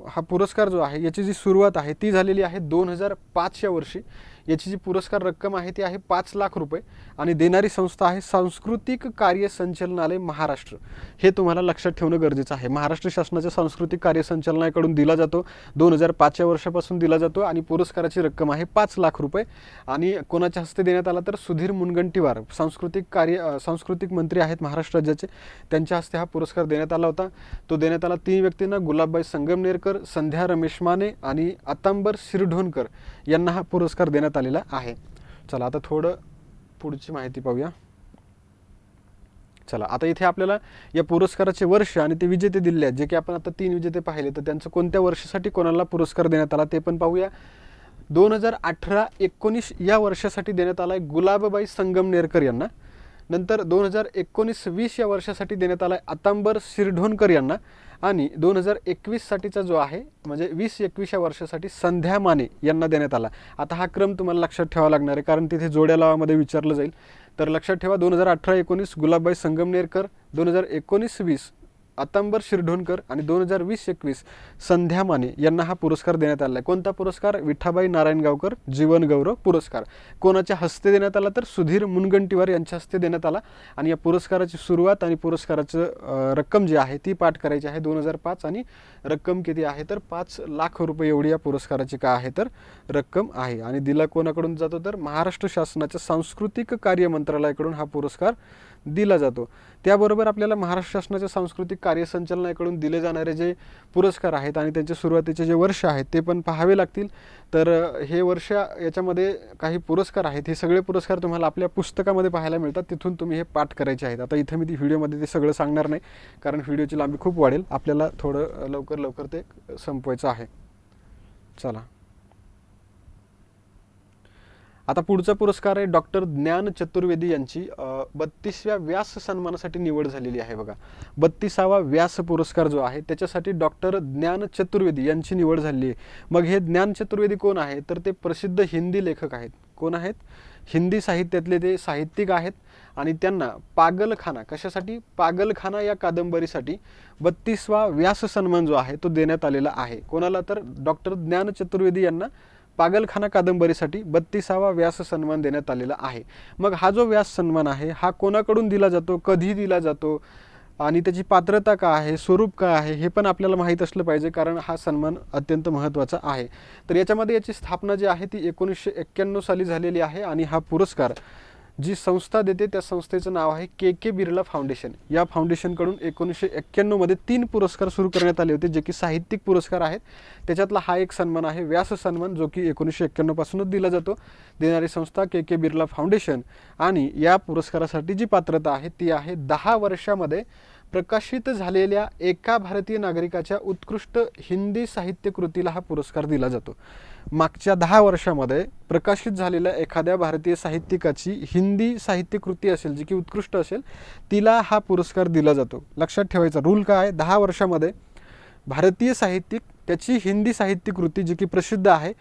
हा पुरस्कार जो आहे याची जी सुरुवात आहे ती झालेली आहे 2005 या वर्षी. याची जी पुरस्कार रक्कम आहे ती आहे 5 लाख रुपये आणि देणारी संस्था आहे सांस्कृतिक कार्य संचालनालय महाराष्ट्र. हे तुम्हाला लक्षात ठेवणं गरजेचं आहे. महाराष्ट्र शासनाच्या सांस्कृतिक कार्य संचालनालयाकडून दिला जातो, 2005 वर्षापासून दिला जातो आणि पुरस्काराची रक्कम आहे 5 लाख रुपये. आणि कोणाच्या हस्ते देण्यात आला तर सुधीर मुनगंटीवार सांस्कृतिक मंत्री आहेत महाराष्ट्र राज्याचे, त्यांच्या हस्ते हा पुरस्कार देण्यात आला होता. तो देण्यात आला 3 व्यक्तींना, गुलाबबाई संगमनेरकर, संध्या रमेश माने आणि आतंबर शिरढोणकर यांना हा पुरस्कार देण्यात आलेला आहे. चला आता थोडं पुढची माहिती पाहूया. चला आता इथे आपल्याला या पुरस्काराचे वर्ष आणि ते विजेते दिले आहेत, जे की आपण आता 3 विजेते पाहिले, तर त्यांचं कोणत्या वर्षासाठी कोणाला पुरस्कार देण्यात आला ते पण पाहूया. 2018-19 या वर्षासाठी देण्यात आला आहे गुलाबबाई संगमनेरकर यांना. नंतर 2019-20 या वर्षासाठी देण्यात आला आहे आतंबर शिरढोणकर यांना. आणि 2021 साठीचा जो आहे म्हणजे 20-21 या वर्षासाठी संध्या माने यांना देण्यात आला. आता हा क्रम तुम्हाला लक्षात ठेवावा लागणार आहे कारण तिथे जोड्या लावामध्ये विचारलं जाईल. तर लक्षात ठेवा 2018-19 गुलाबबाई संगमनेरकर, 2019-20 आतंबर शिरढोणकर आणि 2020-21 संध्या माने यांना हा पुरस्कार देण्यात आला आहे. कोणता पुरस्कार? विठाबाई नारायणगावकर जीवनगौरव पुरस्कार. कोणाच्या हस्ते देण्यात आला तर सुधीर मुनगंटीवार यांच्या हस्ते देण्यात आला. आणि या पुरस्काराची सुरुवात आणि पुरस्काराचं रक्कम जी आहे ती पाठ करायची आहे 2005 आणि रक्कम किती आहे तर 5 लाख रुपये एवढी या पुरस्काराची काय आहे तर रक्कम आहे. आणि दिला कोणाकडून जातो तर महाराष्ट्र शासनाच्या सांस्कृतिक कार्य मंत्रालयाकडून हा पुरस्कार दिला जातो. त्याबरोबर आपल्याला महाराष्ट्र शासनाच्या सांस्कृतिक कार्य संचालनालयाकडून दिले जाणारे जे पुरस्कार आहेत आणि त्यांचे सुरुवातीचे जे वर्ष आहेत ते पण पाहावे लागतील. तर हे वर्ष याच्यामध्ये काही पुरस्कार आहेत, हे सगळे पुरस्कार तुम्हाला आपल्या पुस्तकामध्ये पाहायला मिळतात, तिथून तुम्ही हे पाठ करायचे आहेत. आता इथं मी ती व्हिडिओमध्ये ते सगळं सांगणार नाही कारण व्हिडिओची लांबी खूप वाढेल, आपल्याला थोडं लवकर ते संपवायचं आहे. चला आता पुढचा पुरस्कार आहे डॉक्टर ज्ञान चतुर्वेदी यांची 32व्या व्यास सन्मानासाठी निवड झालेली आहे. बघा 32वा व्यास पुरस्कार जो आहे त्याच्यासाठी डॉक्टर ज्ञान चतुर्वेदी यांची निवड झालेली आहे. मग हे ज्ञान चतुर्वेदी कोण आहे तर ते प्रसिद्ध हिंदी लेखक आहेत. कोण आहेत? हिंदी साहित्यातले ते साहित्यिक आहेत आणि त्यांना पागलखाना, कशासाठी? पागलखाना या कादंबरीसाठी 32वा व्यास सन्मान जो आहे तो देण्यात आलेला आहे. कोणाला तर डॉक्टर ज्ञान चतुर्वेदी यांना पागलखाना कादंबरीसाठी 32वा व्यास सन्मान देण्यात आलेला आहे. मग हा जो व्यास सन्मान आहे हा कोणाकडून दिला जातो, कधी दिला जातो आणि त्याची पात्रता काय आहे, स्वरूप काय आहे हे पण आपल्याला माहीत असलं पाहिजे कारण हा सन्मान अत्यंत महत्त्वाचा आहे. तर याच्यामध्ये याची स्थापना जी आहे ती 1991 साली झालेली आहे आणि हा पुरस्कार जी संस्था देते त्या संस्थेचं नाव आहे के बिर्ला फाउंडेशन. या फाउंडेशनकडून 1991 मध्ये 3 पुरस्कार सुरू करण्यात आले होते जे की साहित्यिक पुरस्कार आहेत. त्याच्यातला हा एक सन्मान आहे व्यास सन्मान जो की 1991 पासूनच दिला जातो. देणारी संस्था के बिर्ला फाउंडेशन. आणि या पुरस्कारासाठी जी पात्रता आहे ती आहे 10 वर्षामध्ये प्रकाशित झालेल्या एका भारतीय नागरिकाच्या उत्कृष्ट हिंदी साहित्य कृतीला हा पुरस्कार दिला जातो. मागच्या 10 वर्षामध्ये प्रकाशित झालेल्या एखाद्या भारतीय साहित्यिकाची हिंदी साहित्य कृती असेल जी की उत्कृष्ट असेल, तिला हा पुरस्कार दिला जातो. लक्षात ठेवायचा रूल काय आहे, 10 वर्षामध्ये भारतीय साहित्यिक त्याची हिंदी साहित्य कृती जी की प्रसिद्ध आहे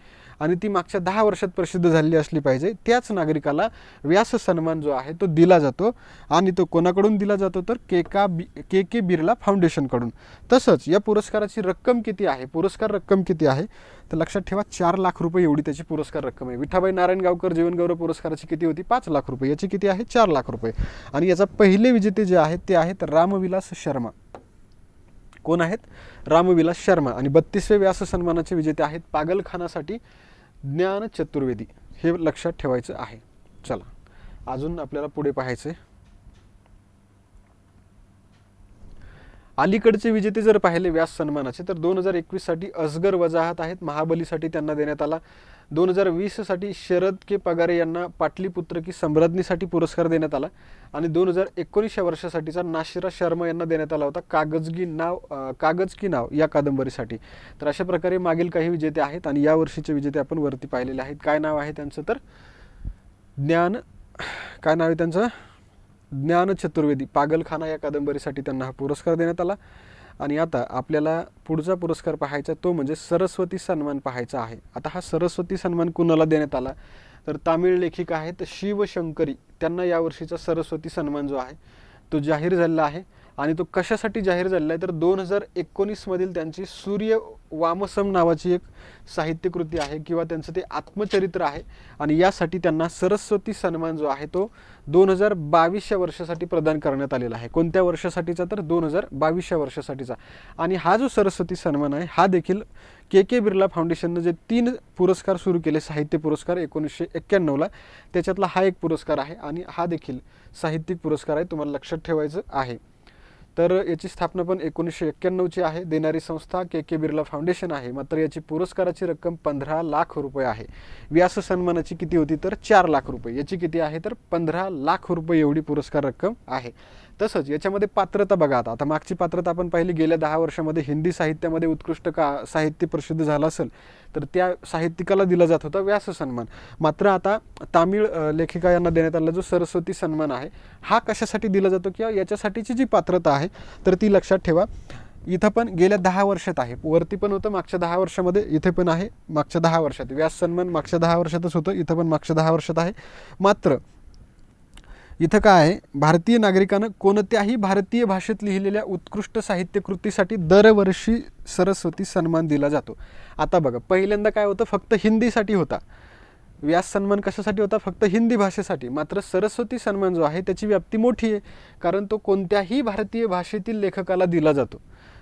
आणि ती मागच्या 10 वर्षात प्रसिद्ध झालेली असली पाहिजे, त्याच नागरिकाला व्यास सन्मान जो आहे तो दिला जातो. आणि तो कोणाकडून दिला जातो तर के के बिर्ला फाउंडेशनकडून. तसंच या पुरस्काराची रक्कम किती आहे, पुरस्कार रक्कम किती आहे तर लक्षात ठेवा 4 लाख रुपये एवढी त्याची पुरस्कार रक्कम आहे. विठाबाई नारायणगावकर जीवनगौरव पुरस्काराची किती होती, 5 लाख रुपये. याची किती आहे, 4 लाख रुपये. आणि याचा पहिले विजेते जे आहेत ते आहेत रामविलास शर्मा. कोण आहेत, रामविलास शर्मा. आणि 32वें व्यास सन्मानाचे विजेते आहेत पागलखानासाठी ज्ञान चतुर्वेदी. हे लक्षात ठेवायचं आहे. चला अजून आपल्याला पुढे पाहायचे. अलीकडचे विजेते जर पाहिले व्यास सन्मानाचे तर 2021 साठी असगर वजाहत आहेत, महाबलीसाठी त्यांना देण्यात आला. 2020 साठी शरद के पगारे यांना पाटलीपुत्र की सम्राज्ञीसाठी पुरस्कार देण्यात आला. आणि 2019 वर्षासाठीचा नाशिरा शर्मा यांना देण्यात आला होता कागज की नाव या कादंबरीसाठी. तर अशा प्रकारे मागील काही विजेते आहेत आणि या वर्षीचे विजेते आपण वरती पाहिलेले आहेत. काय नाव आहे त्यांचं तर काय नाव आहे त्यांचं, ज्ञान चतुर्वेदी. पागलखाना या कादंबरीसाठी त्यांना हा पुरस्कार देण्यात आला. आणि आता आपल्याला पुढचा पुरस्कार पाहायचा तो म्हणजे सरस्वती सन्मान पाहायचा आहे. आता हा सरस्वती सन्मान कुणाला देण्यात आला तर तामिळ लेखिका आहेत शिवशंकरी, त्यांना यावर्षीचा सरस्वती सन्मान जो आहे तो जाहीर झालेला आहे. आणि तो कशासाठी जाहीर झालेला आहे तर 2019 मधील त्यांची सूर्य वामसम नावाची एक साहित्यकृती आहे किंवा त्यांचं ते आत्मचरित्र आहे. आणि यासाठी त्यांना सरस्वती सन्मान जो आहे तो 2022 वर्षासाठी प्रदान करण्यात आलेला आहे. कोणत्या वर्षासाठीचा तर 2022 वर्षासाठीचा. आणि हा जो सरस्वती सन्मान आहे हा देखील के के बिर्ला फाउंडेशनने जे 3 पुरस्कार सुरू केले साहित्य पुरस्कार 1991ला, त्याच्यातला हा एक पुरस्कार आहे. आणि हा देखील साहित्यिक पुरस्कार आहे, तुम्हाला लक्षात ठेवायचं आहे. तर याची स्थापना पण 1991ची आहे. देणारी संस्था के के बिर्ला फाउंडेशन आहे. मात्र याची पुरस्काराची रक्कम 15 लाख रुपये आहे. व्यास सन्मानाची किती होती तर 4 लाख रुपये. याची किती आहे तर 15 लाख रुपये एवढी पुरस्कार रक्कम आहे. तसंच याच्यामध्ये पात्रता बघा. आता मागची पात्रता आपण पाहिली, गेल्या 10 वर्षामध्ये हिंदी साहित्यामध्ये उत्कृष्ट साहित्य प्रसिद्ध झालं असेल तर त्या साहित्यिकाला दिला जात होता व्यास सन्मान. मात्र आता तामिळ लेखिका यांना देण्यात आलेला जो सरस्वती सन्मान आहे हा कशासाठी दिला जातो किंवा याच्यासाठीची जी पात्रता आहे तर ती लक्षात ठेवा. इथं पण गेल्या 10 वर्षात आहे, वरती पण होतं मागच्या 10 वर्षामध्ये, इथे पण आहे मागच्या 10 वर्षात. व्यास सन्मान मागच्या 10 वर्षातच होतं, इथं पण मागच्या 10 वर्षात आहे. मात्र इथं काय आहे, भारतीय नागरिकांना कोणत्याही भारतीय भाषेत लिहिलेल्या उत्कृष्ट साहित्य कृतीसाठी दरवर्षी सरस्वती सन्मान दिला जातो. आता बघा, पहिल्यांदा काय होतं, फक्त हिंदीसाठी होता व्यास सन्मान. कशासाठी होता, फक्त हिंदी भाषेसाठी. मात्र सरस्वती सन्मान जो आहे त्याची व्याप्ती मोठी आहे, कारण तो कोणत्याही भारतीय भाषेतील लेखकाला दिला जातो.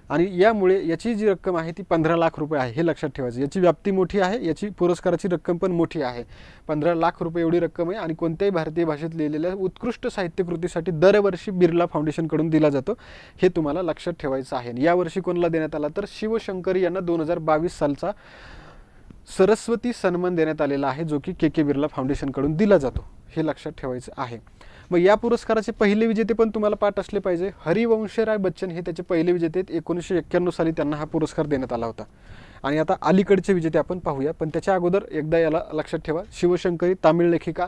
आणि यामुळे याची जी रक्कम आहे ती 15 लाख रुपये आहे, हे लक्षात ठेवायचं. याची व्याप्ती मोठी आहे, याची पुरस्काराची रक्कम पण मोठी आहे. 15 लाख रुपये एवढी रक्कम आहे. आणि कोणत्याही भारतीय भाषेत लिहिलेल्या उत्कृष्ट साहित्यकृतीसाठी दरवर्षी बिर्ला फाउंडेशनकडून दिला जातो, हे तुम्हाला लक्षात ठेवायचं आहे. यावर्षी कोणाला देण्यात आला तर शिवशंकरी यांना 2022 सालचा सरस्वती सन्मान देण्यात आलेला आहे, जो की के के बिर्ला फाउंडेशनकडून दिला जातो, हे लक्षात ठेवायचं आहे. मग या पुरस्काराचे पहिले विजेते पण तुम्हाला पाठ असले पाहिजे. हरिवंशराय बच्चन हे त्याचे पहिले विजेते आहेत. 1991 साली त्यांना हा पुरस्कार देण्यात आला होता. आणि आता अलीकडचे विजेते आपण पाहूया, पण त्याच्या अगोदर एकदा याला लक्षात ठेवा. शिवशंकरी तामिळ लेखिका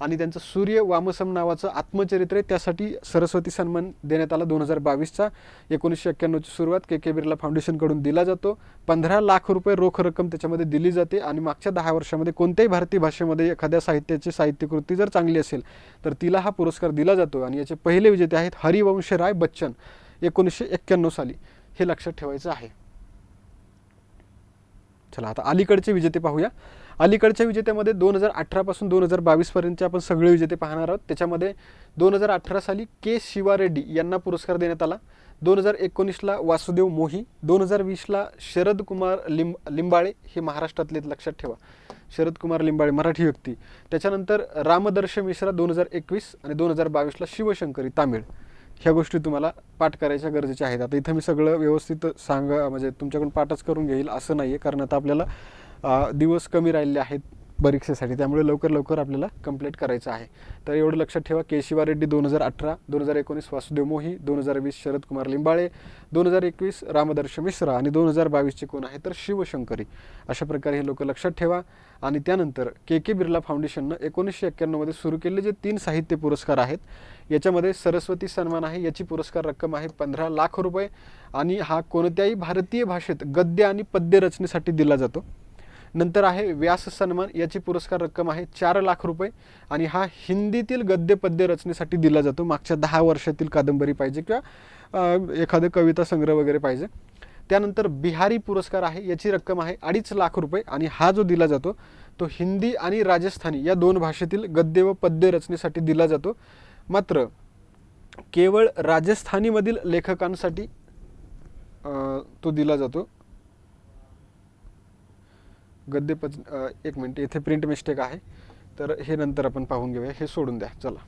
आणि त्यांचं सूर्य वामसम नावाचं आत्मचरित्र आहे, त्यासाठी सरस्वती सन्मान देण्यात आला 2022चा. 1991ची सुरुवात के के बिर्ला फाउंडेशनकडून दिला जातो. 15 लाख रुपये रोख रक्कम त्याच्यामध्ये दिली जाते. आणि मागच्या 10 वर्षामध्ये कोणत्याही भारतीय भाषेमध्ये एखाद्या साहित्याची साहित्यकृती जर चांगली असेल तर तिला हा पुरस्कार दिला जातो. आणि याचे पहिले विजेते आहेत हरिवंशराय बच्चन 1991 साली, हे लक्षात ठेवायचं आहे. चला आता अलीकडचे विजेते पाहूया. अलीकडच्या विजेत्यामध्ये 2018 पासून 2022 पर्यंतचे आपण सगळे विजेते पाहणार आहोत. त्याच्यामध्ये 2018 साली के शिवा रेड्डी यांना पुरस्कार देण्यात आला. 2019ला वासुदेव मोही, 2020ला शरद कुमार लिंबाळे, हे महाराष्ट्रातले, लक्षात ठेवा, शरद कुमार लिंबाळे मराठी व्यक्ती. त्याच्यानंतर रामदर्श मिश्रा 2021 आणि 2022ला शिवशंकरी तामिळ. ह्या गोष्टी तुम्हाला पाठ करायच्या गरजेच्या आहेत. आता इथं मी सगळं व्यवस्थित म्हणजे तुमच्याकडून पाठच करून घेईल असं नाही आहे, कारण आता आपल्याला दिवस कमी राहिले आहेत परीक्षेसाठी, त्यामुळे लवकर लवकर आपल्याला कंप्लीट करायचं आहे. तर एवढं लक्षात ठेवा. के शिवा रेड्डी 2018, 2019 वासुदेव मोही, 2020 शरद कुमार लिंबाळे, 2021 रामदर्श मिश्रा आणि 2022चे कोण आहे तर शिवशंकरी. अशा प्रकारे हे लोक लक्षात ठेवा. आणि त्यानंतर के के बिर्ला फाउंडेशननं 1991मध्ये सुरू केलेले जे 3 साहित्य पुरस्कार आहेत, याच्यामध्ये सरस्वती सन्मान आहे. याची पुरस्कार रक्कम आहे 15 लाख रुपये आणि हा कोणत्याही भारतीय भाषेत गद्य आणि पद्य रचनेसाठी दिला जातो. नंतर आहे व्यास सन्मान. याची पुरस्कार रक्कम आहे 4 लाख रुपये आणि हा हिंदीतील गद्य पद्य रचनेसाठी दिला जातो. मागच्या 10 वर्षातील कादंबरी पाहिजे किंवा एखादं कविता संग्रह वगैरे पाहिजे. त्यानंतर बिहारी पुरस्कार आहे. याची रक्कम आहे 2.5 लाख रुपये आणि हा जो दिला जातो तो हिंदी आणि राजस्थानी या 2 भाषेतील गद्य व पद्य रचनेसाठी दिला जातो. मात्र केवळ राजस्थानीमधील लेखकांसाठी तो दिला जातो. गद्य एक मिनिट, इथे प्रिंट मिस्टेक आहे, तर हे नंतर आपण पाहून घेऊया, हे सोडून द्या. चला,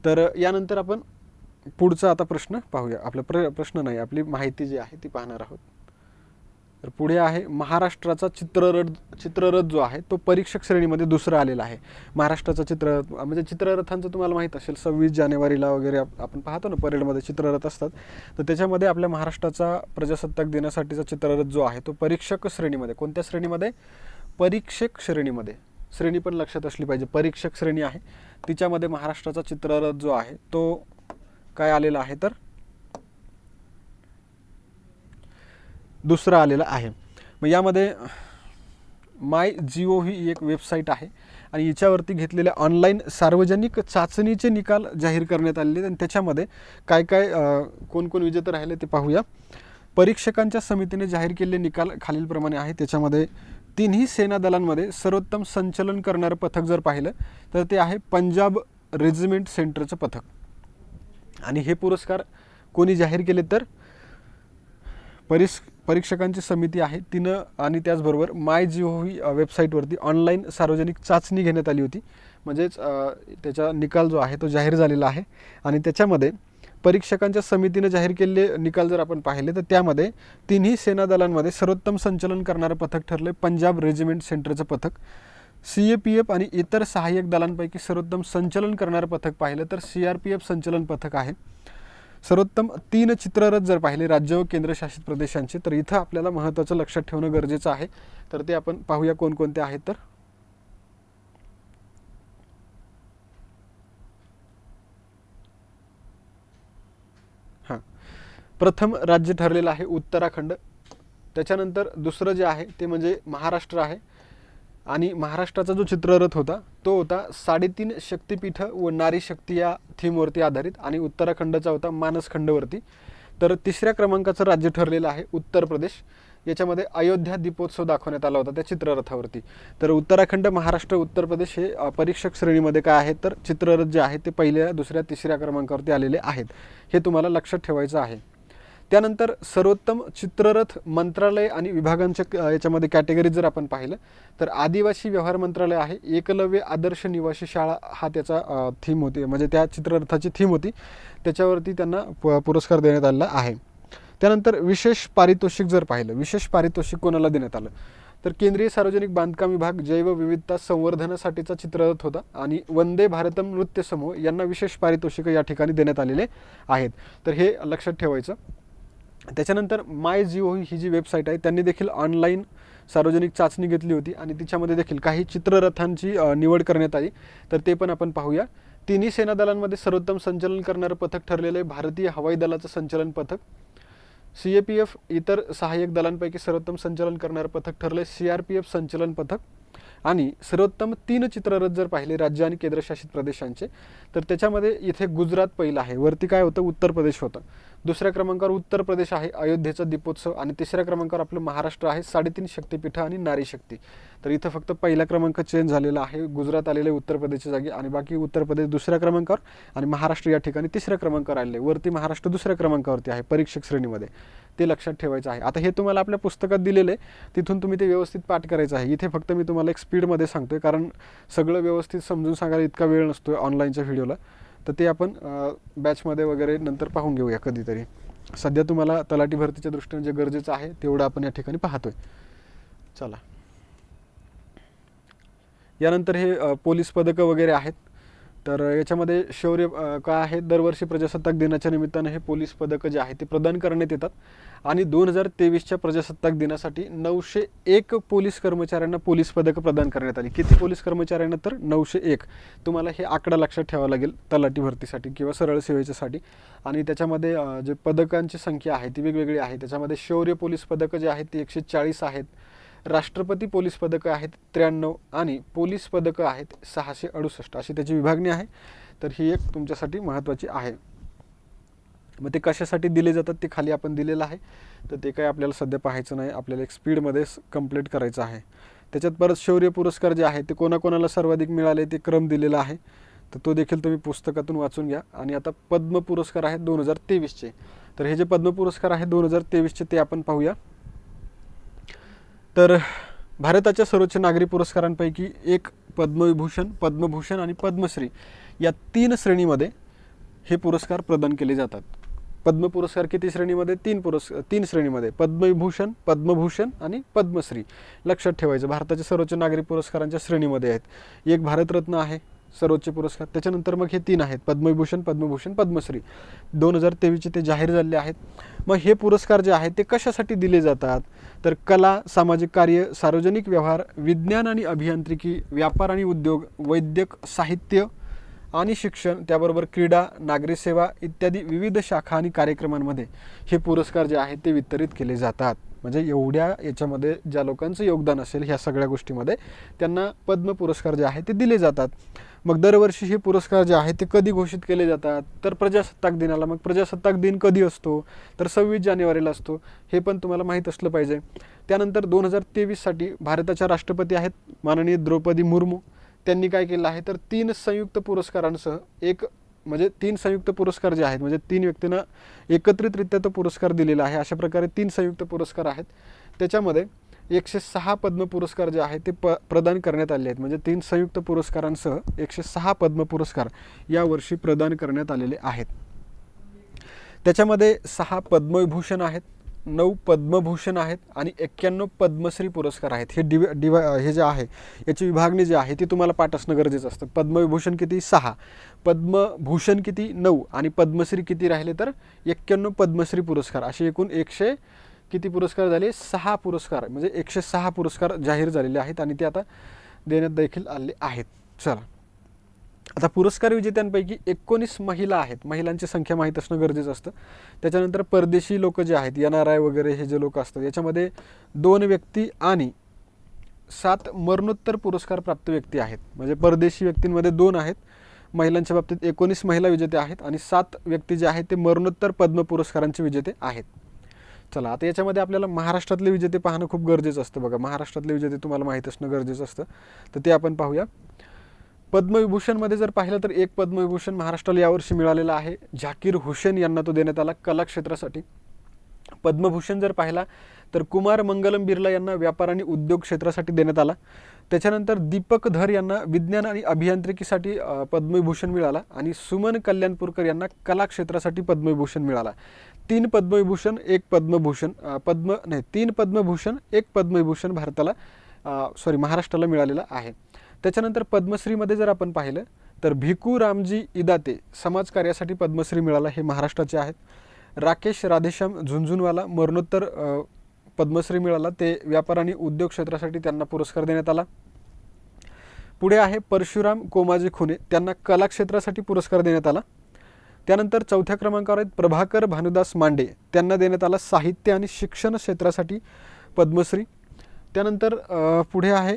तर यानंतर आपण पुढचा आता प्रश्न पाहूया. आपला प्रश्न नाही, आपली माहिती जी आहे ती पाहणार आहोत. तर पुढे आहे महाराष्ट्राचा चित्ररथ जो आहे तो परीक्षक श्रेणीमध्ये दुसरा आलेला आहे. महाराष्ट्राचा चित्ररथ म्हणजे चित्ररथांचं तुम्हाला माहीत असेल, 26 जानेवारीला वगैरे आपण पाहतो ना परेडमध्ये चित्ररथ असतात. तर त्याच्यामध्ये आपल्या महाराष्ट्राचा प्रजासत्ताक दिनासाठीचा चित्ररथ जो आहे तो परीक्षक श्रेणीमध्ये, कोणत्या श्रेणीमध्ये? परीक्षक श्रेणीमध्ये. श्रेणी पण लक्षात असली पाहिजे, परीक्षक श्रेणी आहे तिच्यामध्ये महाराष्ट्राचा चित्ररथ जो आहे तो काय आलेला आहे तर दुसरा आलेला आहे. मग यामध्ये MyGov ही एक वेबसाईट आहे आणि याच्यावरती घेतलेल्या ऑनलाईन सार्वजनिक चाचणीचे निकाल जाहीर करण्यात आलेले आणि त्याच्यामध्ये काय काय कोण कोण विजेते राहिले ते पाहूया. परीक्षकांच्या समितीने जाहीर केलेले निकाल खालीलप्रमाणे आहे. त्याच्यामध्ये तिन्ही सेना दलांमध्ये सर्वोत्तम संचलन करणारं पथक जर पाहिलं तर ते आहे पंजाब रेजिमेंट सेंटरचं पथक. आणि हे पुरस्कार कोणी जाहीर केले तर परीक्षकांची समिती आहे तिनं, आणि त्याचबरोबर MyGov वेबसाईटवरती ऑनलाईन सार्वजनिक चाचणी घेण्यात आली होती. म्हणजेच त्याचा निकाल जो आहे तो जाहीर झालेला आहे. आणि त्याच्यामध्ये परीक्षकांच्या समितीने जाहीर केलेले निकाल जर आपण पाहिले तर त्यामध्ये तिन्ही सेना दलांमध्ये सर्वोत्तम संचलन करणारं पथक ठरले पंजाब रेजिमेंट सेंटरचं पथक. CAPF आणि इतर सहाय्यक दलांपैकी सर्वोत्तम संचलन करणारं पथक पाहिलं तर CRPF संचलन पथक आहे. सर्वोत्तम 3 चित्ररथ जर पाहिले राज्य व केंद्रशासित प्रदेशांचे, तर इथं आपल्याला महत्त्वाचं लक्षात ठेवणं गरजेचं आहे. तर ते आपण पाहूया कोणकोणते आहेत. तर प्रथम राज्य ठरलेलं आहे उत्तराखंड. त्याच्यानंतर दुसरं जे आहे ते म्हणजे महाराष्ट्र आहे. आणि महाराष्ट्राचा जो चित्ररथ होता तो होता 3.5 शक्तिपीठ व नारी शक्ती या थीमवरती आधारित आणि उत्तराखंडचा होता मानसखंडवरती. तर तिसऱ्या क्रमांकाचं राज्य ठरलेलं आहे उत्तर प्रदेश. याच्यामध्ये अयोध्या दीपोत्सव दाखवण्यात आला होता त्या चित्ररथावरती. तर उत्तराखंड, महाराष्ट्र, उत्तर प्रदेश हे परीक्षक श्रेणीमध्ये काय आहेत तर चित्ररथ जे आहे ते पहिल्या, दुसऱ्या, तिसऱ्या क्रमांकावरती आलेले आहेत. हे तुम्हाला लक्षात ठेवायचं आहे. त्यानंतर सर्वोत्तम चित्ररथ मंत्रालय आणि विभागांच्या याच्यामध्ये कॅटेगरी जर आपण पाहिलं तर आदिवासी व्यवहार मंत्रालय आहे. एकलव्य आदर्श निवासी शाळा हा त्याचा थीम होती, म्हणजे त्या चित्ररथाची थीम होती, त्याच्यावरती त्यांना पुरस्कार देण्यात आलेला आहे. त्यानंतर विशेष पारितोषिक जर पाहिलं, विशेष पारितोषिक कोणाला देण्यात आलं तर केंद्रीय सार्वजनिक बांधकाम विभाग जैवविविधता संवर्धनासाठीचा चित्ररथ होता आणि वंदे भारतम नृत्य समूह यांना विशेष पारितोषिक या ठिकाणी देण्यात आलेले आहेत. तर हे लक्षात ठेवायचं. त्याच्यानंतर MyGov ही जी वेबसाईट आहे त्यांनी देखील ऑनलाईन सार्वजनिक चाचणी घेतली होती आणि तिच्यामध्ये देखील काही चित्ररथांची निवड करण्यात आली. तर ते पण आपण पाहूया. तिन्ही सेना दलांमध्ये सर्वोत्तम संचलन करणारं पथक ठरलेलं आहे भारतीय हवाई दलाचं संचलन पथक. CAPF इतर सहाय्यक दलांपैकी सर्वोत्तम संचलन करणारं पथक ठरलं CRPF संचलन पथक. आणि सर्वोत्तम 3 चित्ररथ जर पाहिले राज्य आणि केंद्रशासित प्रदेशांचे तर त्याच्यामध्ये इथे गुजरात पहिलं आहे, वरती काय होतं उत्तर प्रदेश होतं. दुसऱ्या क्रमांकावर उत्तर प्रदेश आहे अयोध्येचा दीपोत्सव आणि तिसऱ्या क्रमांकावर आपलं महाराष्ट्र आहे 3.5 शक्तिपीठ आणि नारी शक्ती. तर इथं फक्त पहिला क्रमांक चेंज झालेला आहे, गुजरात आलेले उत्तर प्रदेशच्या जागी आणि बाकी उत्तर प्रदेश दुसऱ्या क्रमांकावर आणि महाराष्ट्र या ठिकाणी तिसऱ्या क्रमांकावर आलेले. वरती महाराष्ट्र दुसऱ्या क्रमांकावरती आहे परीक्षक श्रेणीमध्ये, ते लक्षात ठेवायचं आहे. आता हे तुम्हाला आपल्या पुस्तकात दिलेलं आहे, तिथून तुम्ही ते व्यवस्थित पाठ करायचं आहे. इथे फक्त मी तुम्हाला एक स्पीडमध्ये सांगतोय कारण सगळं व्यवस्थित समजून सांगायला इतका वेळ नसतोय ऑनलाईनच्या व्हिडिओला. तर ते आपण बॅचमध्ये वगैरे नंतर पाहून घेऊया कधीतरी. सध्या तुम्हाला तलाठी भरतीच्या दृष्टीने जे गरजेचं आहे तेवढं आपण या ठिकाणी पाहतोय. चला, यानंतर हे पोलीस पदकं वगैरे आहेत. तर याच्यामध्ये शौर्य काय आहे, दरवर्षी प्रजासत्ताक दिनाच्या निमित्तानं हे पोलीस पदकं जे आहे ते प्रदान करण्यात येतात. आणि 2023च्या प्रजासत्ताक दिनासाठी 901 पोलीस कर्मचाऱ्यांना पोलीस पदकं प्रदान करण्यात आली. किती पोलीस कर्मचाऱ्यांना? तर 901. तुम्हाला हे आकडा लक्षात ठेवावा लागेल तलाठी भरतीसाठी किंवा सरळ सेवेच्यासाठी. आणि त्याच्यामध्ये जे पदकांची संख्या आहे ती वेगवेगळी आहे. त्याच्यामध्ये शौर्य पोलीस पदकं जे आहेत ती 140 आहेत. राष्ट्रपती पोलीस पदकं आहेत 93 आणि पोलीस पदकं आहेत 668, अशी त्याची विभागणी आहे. तर ही एक तुमच्यासाठी महत्त्वाची आहे. मग ते कशासाठी दिले जातात ते खाली आपण दिलेलं आहे. तर ते काय आपल्याला सध्या पाहायचं नाही, आपल्याला एक स्पीडमध्ये कंप्लीट करायचं आहे. त्याच्यात परत शौर्य पुरस्कार जे आहे ते कोणाकोणाला सर्वाधिक मिळाले ते क्रम दिलेला आहे. तर तो देखील तुम्ही पुस्तकातून वाचून घ्या. आणि आता पद्म पुरस्कार आहेत 2023चे. तर हे जे पद्म पुरस्कार आहेत 2023चे ते आपण पाहूया. तर भारताच्या सर्वोच्च नागरी पुरस्कारांपैकी एक पद्मविभूषण, पद्मभूषण आणि पद्मश्री या 3 श्रेणीमध्ये हे पुरस्कार प्रदान केले जातात. पद्म पुरस्कार किती श्रेणीमध्ये? 3 श्रेणीमध्ये, पद्मविभूषण, पद्मभूषण आणि पद्मश्री. लक्षात ठेवायचं, भारताच्या सर्वोच्च नागरी पुरस्कारांच्या श्रेणीमध्ये आहेत. एक भारतरत्न आहे सर्वोच्च पुरस्कार, त्याच्यानंतर मग हे 3 आहेत, पद्मविभूषण, पद्मभूषण, पद्मश्री. 2023चे ते जाहीर झाले आहेत. मग हे पुरस्कार जे आहेत ते कशासाठी दिले जातात? तर कला, सामाजिक कार्य, सार्वजनिक व्यवहार, विज्ञान आणि अभियांत्रिकी, व्यापार आणि उद्योग, वैद्यक, साहित्य आणि शिक्षण, त्याबरोबर क्रीडा, नागरी सेवा इत्यादी विविध शाखा आणि कार्यक्रमांमध्ये हे पुरस्कार जे आहेत ते वितरित केले जातात. म्हणजे एवढ्या याच्यामध्ये ज्या लोकांचं योगदान असेल ह्या सगळ्या गोष्टीमध्ये त्यांना पद्म पुरस्कार जे आहे ते दिले जातात. मग दरवर्षी हे पुरस्कार जे आहे ते कधी घोषित केले जातात? तर प्रजासत्ताक दिनाला. मग प्रजासत्ताक दिन कधी असतो? तर 26 जानेवारीला असतो. हे पण तुम्हाला माहीत असलं पाहिजे. त्यानंतर 2023साठी भारताच्या राष्ट्रपती आहेत माननीय द्रौपदी मुर्मू. त्यांनी काय केलं आहे तर 3 संयुक्त पुरस्कारांसह एक म्हणजे 3 संयुक्त पुरस्कार जे आहेत म्हणजे 3 व्यक्तींना एकत्रितरित्या तो पुरस्कार दिलेला आहे. अशा प्रकारे 3 संयुक्त पुरस्कार आहेत. त्याच्यामध्ये 106 पद्म पुरस्कार जे आहेत ते प्रदान करण्यात आले आहेत. म्हणजे 3 संयुक्त पुरस्कारांसह 106 पद्म पुरस्कार यावर्षी प्रदान करण्यात आलेले आहेत. त्याच्यामध्ये 6 पद्मविभूषण आहेत, 9 पद्मभूषण आहेत आणि 91 पद्मश्री पुरस्कार आहेत. हे जे आहे याची विभागणी जी आहे ती तुम्हाला पाठ असणं गरजेचं असतं. पद्मविभूषण किती? 6, पद्मभूषण किती? 9 आणि पद्मश्री किती राहिले तर 91 पद्मश्री पुरस्कार. असे एकूण 100 किती पुरस्कार झाले? 6 पुरस्कार, म्हणजे 106 पुरस्कार जाहीर झालेले आहेत आणि ते आता देण्यात देखील आले आहेत. चला, आता पुरस्कार विजेत्यांपैकी 19 महिला आहेत. महिलांची संख्या माहीत असणं गरजेचं असतं. त्याच्यानंतर परदेशी लोक जे आहेत, NRI वगैरे हे जे लोक असतात याच्यामध्ये 2 व्यक्ती आणि 7 मरणोत्तर पुरस्कार प्राप्त व्यक्ती आहेत. म्हणजे परदेशी व्यक्तींमध्ये 2 आहेत, महिलांच्या बाबतीत 19 महिला विजेते आहेत आणि 7 व्यक्ती जे आहेत ते मरणोत्तर पद्म पुरस्कारांचे विजेते आहेत. चला, आता याच्यामध्ये आपल्याला महाराष्ट्रातले विजेते पाहणं खूप गरजेचं असतं. बघा, महाराष्ट्रातले विजेते तुम्हाला माहीत असणं गरजेचं असतं. तर ते आपण पाहूया. पद्मविभूषणमध्ये जर पाहिलं तर एक पद्मविभूषण महाराष्ट्राला यावर्षी मिळालेला आहे. झाकीर हुसेन यांना तो देण्यात आला कला क्षेत्रासाठी. पद्मभूषण जर पाहिला तर कुमार मंगलम बिर्ला यांना व्यापार आणि उद्योग क्षेत्रासाठी देण्यात आला. त्याच्यानंतर दीपक धर यांना विज्ञान आणि अभियांत्रिकीसाठी पद्मविभूषण मिळाला आणि सुमन कल्याणपूरकर यांना कला क्षेत्रासाठी पद्मविभूषण मिळाला. 3 पद्मविभूषण, 1 पद्मभूषण, 3 पद्मभूषण, 1 पद्मविभूषण महाराष्ट्राला मिळालेला आहे. त्याच्यानंतर पद्मश्रीमध्ये जर आपण पाहिलं तर भिकू रामजी इदाते समाजकार्यासाठी पद्मश्री मिळाला, हे महाराष्ट्राचे आहेत. राकेश राधेश्याम झुंझुनवाला मरणोत्तर पद्मश्री मिळाला, ते व्यापार आणि उद्योग क्षेत्रासाठी त्यांना पुरस्कार देण्यात आला. पुढे आहे परशुराम कोमाजी खुने, त्यांना कला क्षेत्रासाठी पुरस्कार देण्यात आला. त्यानंतर 4थ्या क्रमांकावर आहेत प्रभाकर भानुदास मांडे, त्यांना देण्यात आला साहित्य आणि शिक्षण क्षेत्रासाठी पद्मश्री. त्यानंतर पुढे आहे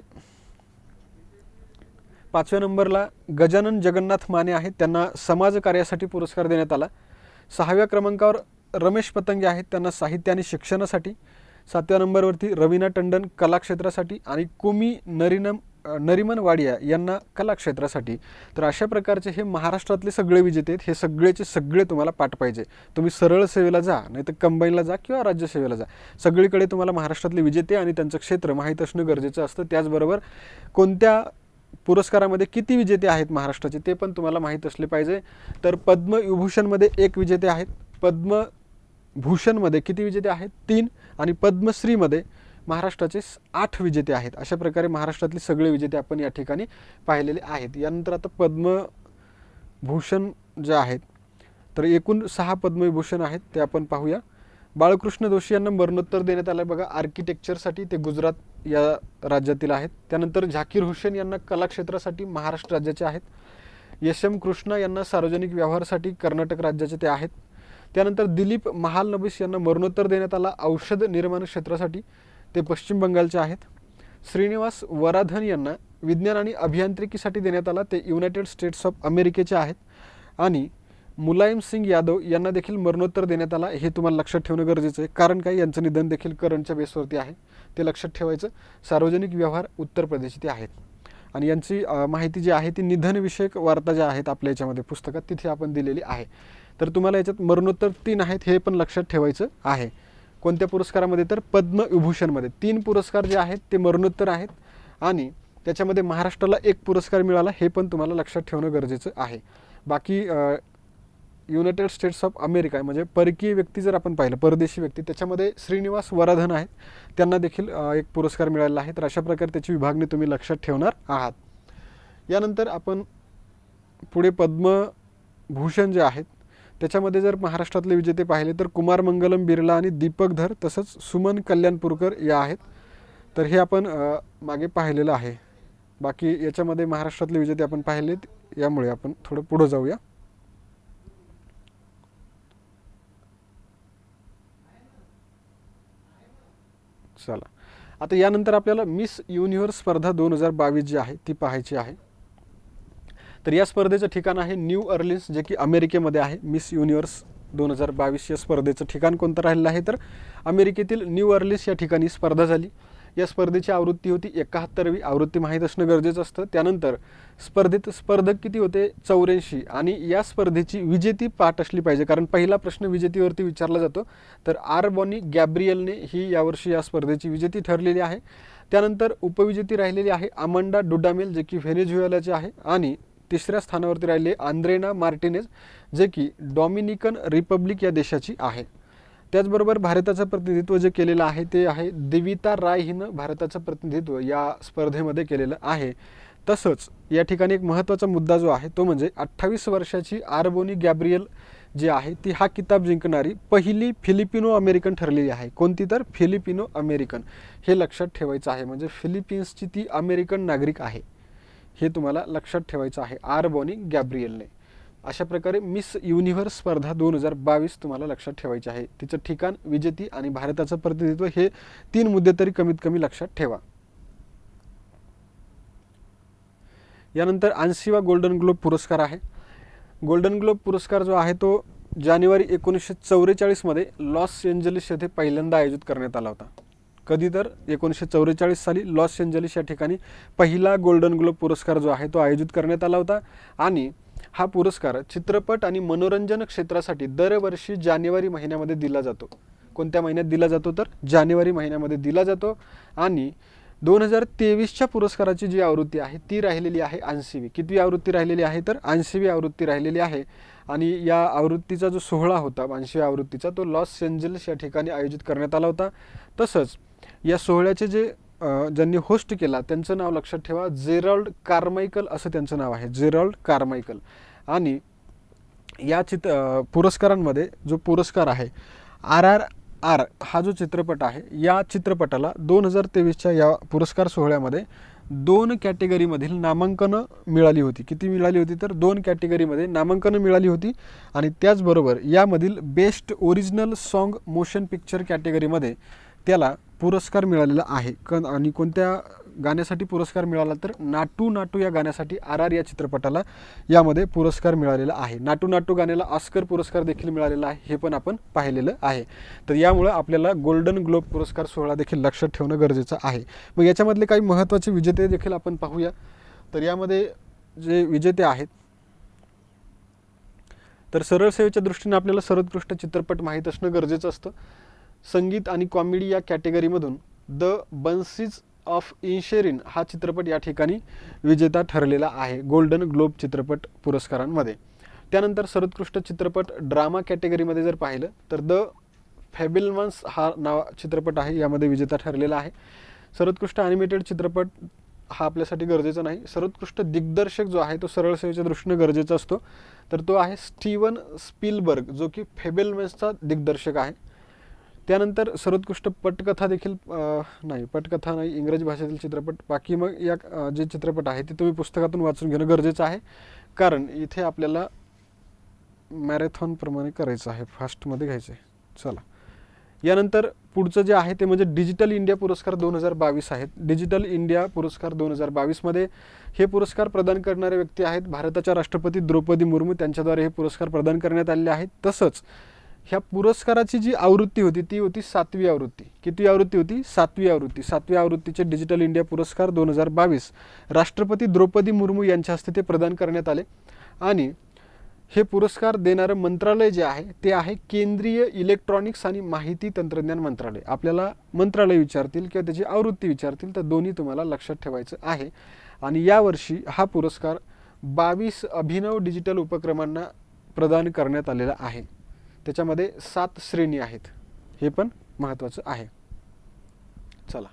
5व्या नंबरला गजानन जगन्नाथ माने आहेत, त्यांना समाजकार्यासाठी पुरस्कार देण्यात आला. 6व्या क्रमांकावर रमेश पतंगे आहेत, त्यांना साहित्य आणि शिक्षणासाठी. 7व्या नंबरवरती रवीना टंडन कला क्षेत्रासाठी आणि कुमी नरिमन वाडिया यांना कला क्षेत्रासाठी. तर अशा प्रकारचे हे महाराष्ट्रातले सगळे विजेते आहेत. हे सगळेचे सगळे तुम्हाला पाठ पाहिजे. तुम्ही सरळ सेवेला जा, नाही तर कंबाईनला जा किंवा राज्यसेवेला जा, सगळीकडे तुम्हाला महाराष्ट्रातले विजेते आणि त्यांचं क्षेत्र माहीत असणं गरजेचं असतं. त्याचबरोबर कोणत्या पुरस्कारामध्ये किती विजेते आहेत महाराष्ट्राचे ते पण तुम्हाला माहीत असले पाहिजे. तर पद्मविभूषणमध्ये 1 विजेते आहेत, पद्मभूषणमध्ये किती विजेते आहेत? 3 आणि पद्मश्रीमध्ये महाराष्ट्राचे 8 विजेते आहेत. अशा प्रकारे महाराष्ट्रातले सगळे विजेते आपण या ठिकाणी पाहिलेले आहेत. यानंतर आता पद्मभूषण जे आहेत, तर एकूण 6 पद्मविभूषण आहेत ते आपण पाहूया. बाळकृष्ण दोशी यांना मरणोत्तर देण्यात आलं बघा आर्किटेक्चरसाठी, ते गुजरात या राज्यातील आहेत. त्यानंतर झाकीर हुसेन यांना कला क्षेत्रासाठी महाराष्ट्र राज्याचे आहेत. यशम कृष्णा यांना सार्वजनिक व्यवहारासाठी कर्नाटक राज्याचे ते आहेत. त्यानंतर दिलीप महालनबिस यांना मरणोत्तर देण्यात आला औषध निर्माण क्षेत्रासाठी, ते पश्चिम बंगालचे आहेत. श्रीनिवास वराधन यांना विज्ञान आणि अभियांत्रिकीसाठी देण्यात आला, ते युनायटेड स्टेट्स ऑफ अमेरिकेचे आहेत. आणि मुलायम सिंग यादव यांना देखील मरणोत्तर देण्यात आला. हे तुम्हाला लक्षात ठेवणं गरजेचं आहे, कारण काय यांचं निधन देखील करंटच्या बेसवरती आहे, ते लक्षात ठेवायचं. सार्वजनिक व्यवहार उत्तर प्रदेशचे ते आहेत. आणि यांची माहिती जी आहे ती निधनविषयक वार्ता ज्या आहेत आपल्या याच्यामध्ये पुस्तकात तिथे आपण दिलेली आहे. तर तुम्हाला याच्यात मरणोत्तर 3 आहेत हे पण लक्षात ठेवायचं आहे. कोणत्या पुरस्कारामध्ये? तर पद्मविभूषणमध्ये 3 पुरस्कार जे आहेत ते मरणोत्तर आहेत. आणि त्याच्यामध्ये महाराष्ट्राला 1 पुरस्कार मिळाला, हे पण तुम्हाला लक्षात ठेवणं गरजेचं आहे. बाकी युनायटेड स्टेट्स ऑफ अमेरिका म्हणजे परकीय व्यक्ती जर आपण पाहिलं, परदेशी व्यक्ती, त्याच्यामध्ये श्रीनिवास वराधन आहेत, त्यांना देखील 1 पुरस्कार मिळालेला आहे. तर अशा प्रकारे त्याची विभागणी तुम्ही लक्षात ठेवणार आहात. यानंतर आपण पुढे पद्मभूषण जे आहेत त्याच्यामध्ये जर महाराष्ट्रातले विजेते पाहिले तर कुमार मंगलम बिर्ला आणि दीपक धर तसंच सुमन कल्याणपूरकर या आहेत. तर हे आपण मागे पाहिलेलं आहे. बाकी याच्यामध्ये महाराष्ट्रातले विजेते आपण पाहिलेत, यामुळे आपण थोडं पुढं जाऊया. चला, आता यानंतर आपल्याला मिस युनिव्हर्स स्पर्धा 2022 जी आहे ती पाहायची आहे. तर या स्पर्धेचं ठिकाण आहे न्यू अर्लिन्स, जे की अमेरिकेमध्ये आहे. मिस युनिव्हर्स 2022 या स्पर्धेचं ठिकाण कोणतं राहिलेलं आहे? तर अमेरिकेतील न्यू अर्लिन्स या ठिकाणी स्पर्धा झाली. या स्पर्धेची आवृत्ती होती 71वी. आवृत्ती माहीत असणं गरजेचं असतं. त्यानंतर स्पर्धेत स्पर्धक किती होते? 84. आणि या स्पर्धेची विजेती पाठ असली पाहिजे, कारण पहिला प्रश्न विजेतीवरती विचारला जातो. तर आर बॉनी गॅब्रियलने ही यावर्षी या स्पर्धेची विजेती ठरलेली आहे. त्यानंतर उपविजेती राहिलेली आहे अमांडा डुडामेल, जे की व्हेनेझुएलाचे आहे. आणि 3ऱ्या स्थानावरती राहिले आंद्रेना मार्टिनेज, जे की डॉमिनिकन रिपब्लिक या देशाची आहे. त्याचबरोबर भारताचं प्रतिनिधित्व जे केलेलं आहे ते आहे देविता राय हिनं भारताचं प्रतिनिधित्व या स्पर्धेमध्ये केलेलं आहे. तसंच या ठिकाणी एक महत्त्वाचा मुद्दा जो आहे तो म्हणजे 28 वर्षाची आरबोनी गॅब्रियल जी आहे ती हा किताब जिंकणारी पहिली फिलिपिनो अमेरिकन ठरलेली आहे. कोणती? तर फिलिपिनो अमेरिकन. हे लक्षात ठेवायचं आहे, म्हणजे फिलिपिन्सची ती अमेरिकन नागरिक आहे, हे तुम्हाला लक्षात ठेवायचं आहे आरबोनी गॅब्रियलने. अशा प्रकारे मिस युनिव्हर्स स्पर्धा 2022 तुम्हाला लक्षात ठेवायची आहे. तिचं ठिकाण, विजेती आणि भारताचं प्रतिनिधित्व हे 3 मुद्दे तरी कमीत कमी लक्षात ठेवा. यानंतर 80वा गोल्डन ग्लोब पुरस्कार आहे. गोल्डन ग्लोब पुरस्कार जो आहे तो जानेवारी 1944 मध्ये लॉस एंजलिस येथे पहिल्यांदा आयोजित करण्यात आला होता. कधी? तर 1944 साली लॉस एंजलिस या ठिकाणी पहिला गोल्डन ग्लोब पुरस्कार जो आहे तो आयोजित करण्यात आला होता. आणि हा पुरस्कार चित्रपट आणि मनोरंजन क्षेत्रासाठी दरवर्षी जानेवारी महिन्यामध्ये दिला जातो. कोणत्या महिन्यात दिला जातो? तर जानेवारी महिन्यामध्ये दिला जातो. आणि 2023च्या पुरस्काराची जी आवृत्ती आहे ती राहिलेली आहे 80वी. कितवी आवृत्ती राहिलेली आहे? तर 80वी आवृत्ती राहिलेली आहे. आणि या आवृत्तीचा जो सोहळा होता 80व्या आवृत्तीचा तो लॉस एंजलिस या ठिकाणी आयोजित करण्यात आला होता. तसंच या सोहळ्याचे जे ज्यांनी होस्ट केला त्यांचं नाव लक्षात ठेवा, जेरॉल्ड कार्मायकल असं त्यांचं नाव आहे, जेरॉल्ड कार्मायकल. आणि या पुरस्कारांमध्ये जो पुरस्कार आहे RRR हा जो चित्रपट आहे, या चित्रपटाला 2023च्या या पुरस्कार सोहळ्यामध्ये 2 कॅटेगरीमधील नामांकनं मिळाली होती. किती मिळाली होती? तर 2 कॅटेगरीमध्ये नामांकनं मिळाली होती. आणि त्याचबरोबर यामधील best original song motion picture कॅटेगरीमध्ये त्याला पुरस्कार मिळालेला आहे. आणि कोणत्या गाण्यासाठी पुरस्कार मिळाला? तर नाटू नाटू या गाण्यासाठी RR या चित्रपटाला यामध्ये पुरस्कार मिळालेला आहे. नाटू नाटू गाण्याला ऑस्कर पुरस्कार देखील मिळालेला आहे, हे पण आपण पाहिलेलं आहे. तर यामुळे आपल्याला गोल्डन ग्लोब पुरस्कार सोहळा देखील लक्षात ठेवणं गरजेचं आहे. मग याच्यामधले काही महत्त्वाचे विजेते देखील आपण पाहूया. तर यामध्ये जे विजेते आहेत, तर सरळ सेवेच्या दृष्टीने आपल्याला सर्वोत्कृष्ट चित्रपट माहीत असणं गरजेचं असतं. संगीत आणि कॉमेडी या कॅटेगरीमधून द बन्सीज ऑफ इन्शेरिन हा चित्रपट या ठिकाणी विजेता ठरलेला आहे गोल्डन ग्लोब चित्रपट पुरस्कारांमध्ये. त्यानंतर सर्वोत्कृष्ट चित्रपट ड्रामा कॅटेगरीमध्ये जर पाहिलं तर द फॅबिलमन्स हा चित्रपट आहे, यामध्ये विजेता ठरलेला आहे. सर्वोत्कृष्ट ॲनिमेटेड चित्रपट हा आपल्यासाठी गरजेचा नाही. सर्वोत्कृष्ट दिग्दर्शक जो आहे तो सरळ सेवेच्या दृष्टीने गरजेचा असतो, तर तो आहे स्टीवन स्पीलबर्ग, जो की फॅबिलमन्सचा दिग्दर्शक आहे. त्यानंतर सर्वोत्कृष्ट पटकथा देखील नाही, पटकथा नाही, इंग्रजी भाषेतील चित्रपट. बाकी मग या जे चित्रपट आहे ते तुम्ही पुस्तकातून वाचून घेणं गरजेचं आहे, कारण इथे आपल्याला मॅरेथॉनप्रमाणे करायचं आहे, फास्टमध्ये घ्यायचं आहे. चला, यानंतर पुढचं जे आहे ते म्हणजे डिजिटल इंडिया पुरस्कार 2022 आहेत. डिजिटल इंडिया पुरस्कार 2022मध्ये हे पुरस्कार प्रदान करणारे व्यक्ती आहेत भारताच्या राष्ट्रपती द्रौपदी मुर्मू, त्यांच्याद्वारे हे पुरस्कार प्रदान करण्यात आलेले आहेत. तसंच ह्या पुरस्काराची जी आवृत्ती होती ती होती 7वी आवृत्ती. किती आवृत्ती होती? 7वी आवृत्ती. 7व्या आवृत्तीचे डिजिटल इंडिया पुरस्कार 2022 राष्ट्रपती द्रौपदी मुर्मू यांच्या हस्ते ते प्रदान करण्यात आले. आणि हे पुरस्कार देणारं मंत्रालय जे आहे ते आहे केंद्रीय इलेक्ट्रॉनिक्स आणि माहिती तंत्रज्ञान मंत्रालय. आपल्याला मंत्रालय विचारतील किंवा त्याची आवृत्ती विचारतील तर दोन्ही तुम्हाला लक्षात ठेवायचं आहे. आणि यावर्षी हा पुरस्कार 22 अभिनव डिजिटल उपक्रमांना प्रदान करण्यात आलेला आहे. त्याच्यामध्ये 7 श्रेणी आहेत, हे पण महत्त्वाचं आहे. चला,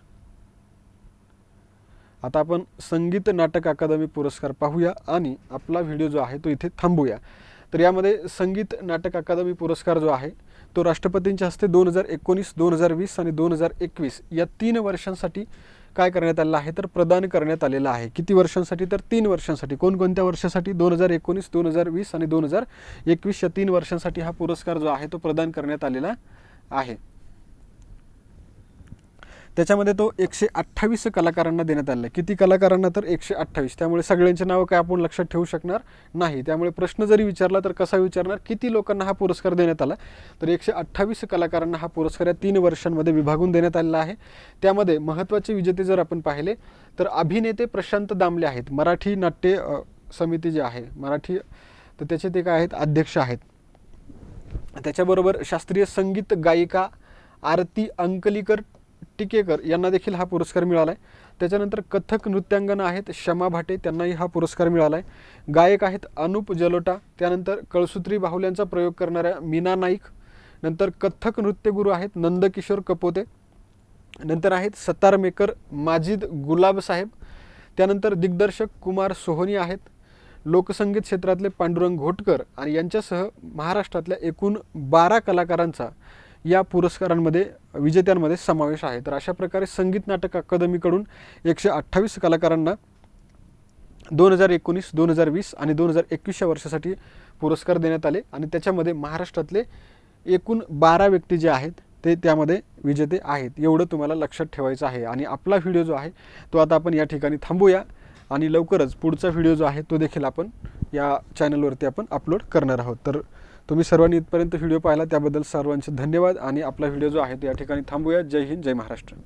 आता आपण संगीत नाटक अकादमी पुरस्कार पाहूया आणि आपला व्हिडिओ जो आहे तो इथे थांबूया. तर यामध्ये संगीत नाटक अकादमी पुरस्कार जो आहे तो राष्ट्रपतींच्या हस्ते 2019, 2020 आणि 2021 या 3 वर्षांसाठी काय करण्यात आलेलं आहे तर प्रदान करण्यात आलेला आहे. किती वर्षांसाठी तर 3 वर्षांसाठी. कोणकोणत्या वर्षासाठी? 2019, 2020 आणि 2021 या 3 वर्षांसाठी हा पुरस्कार जो आहे तो प्रदान करण्यात आलेला आहे. त्याच्यामध्ये तो 128 कलाकारांना देण्यात आलेला आहे. किती कलाकारांना तर 128. त्यामुळे सगळ्यांची नावं काय आपण लक्षात ठेवू शकणार नाही. त्यामुळे प्रश्न जरी विचारला तर कसा विचारणार, किती लोकांना हा पुरस्कार देण्यात आला, तर 128 कलाकारांना हा पुरस्कार या 3 वर्षांमध्ये विभागून देण्यात आलेला आहे. त्यामध्ये महत्त्वाचे विजेते जर आपण पाहिले तर अभिनेते प्रशांत दामले आहेत, मराठी नाट्य समिती जी आहे मराठी, तर त्याचे ते काय आहेत, अध्यक्ष आहेत. त्याच्याबरोबर शास्त्रीय संगीत गायिका आरती अंकलीकर टिकेकर यांना देखील हा पुरस्कार मिळाला आहे. त्याच्यानंतर कथक नृत्यांगना आहेत शमा भाटे, त्यांनाही हा पुरस्कार मिळाला आहे. गायक आहेत अनुप जलोटा, त्यानंतर कळसूत्री बाहुल्यांचा प्रयोग करणाऱ्या मीना नाईक, नंतर कथक नृत्यगुरू आहेत नंदकिशोर कपोते, नंतर आहेत सतार मेकर माजिद गुलाब साहेब, त्यानंतर दिग्दर्शक कुमार सोहोनी आहेत, लोकसंगीत क्षेत्रातले पांडुरंग घोटकर आणि यांच्यासह महाराष्ट्रातल्या एकूण 12 कलाकारांचा या पुरस्कारांमध्ये विजेत्यांमध्ये समावेश आहे. तर अशा प्रकारे संगीत नाटक अकादमीकडून 128 कलाकारांना 2019, 2020 आणि 2021 या वर्षासाठी पुरस्कार देण्यात आले आणि त्याच्यामध्ये महाराष्ट्रातले एकूण 12 व्यक्ती जे आहेत ते त्यामध्ये विजेते आहेत. एवढं तुम्हाला लक्षात ठेवायचं आहे. आणि आपला व्हिडिओ जो आहे तो आता आपण या ठिकाणी थांबूया आणि लवकरच पुढचा व्हिडिओ जो आहे तो देखील आपण या चॅनलवरती आपण अपलोड करणार आहोत. तर तुम्ही सर्वांनी इथपर्यंत व्हिडिओ पाहिला त्याबद्दल सर्वांचे धन्यवाद आणि आपला व्हिडिओ जो आहे तो या ठिकाणी थांबूया. जय हिंद, जय महाराष्ट्र.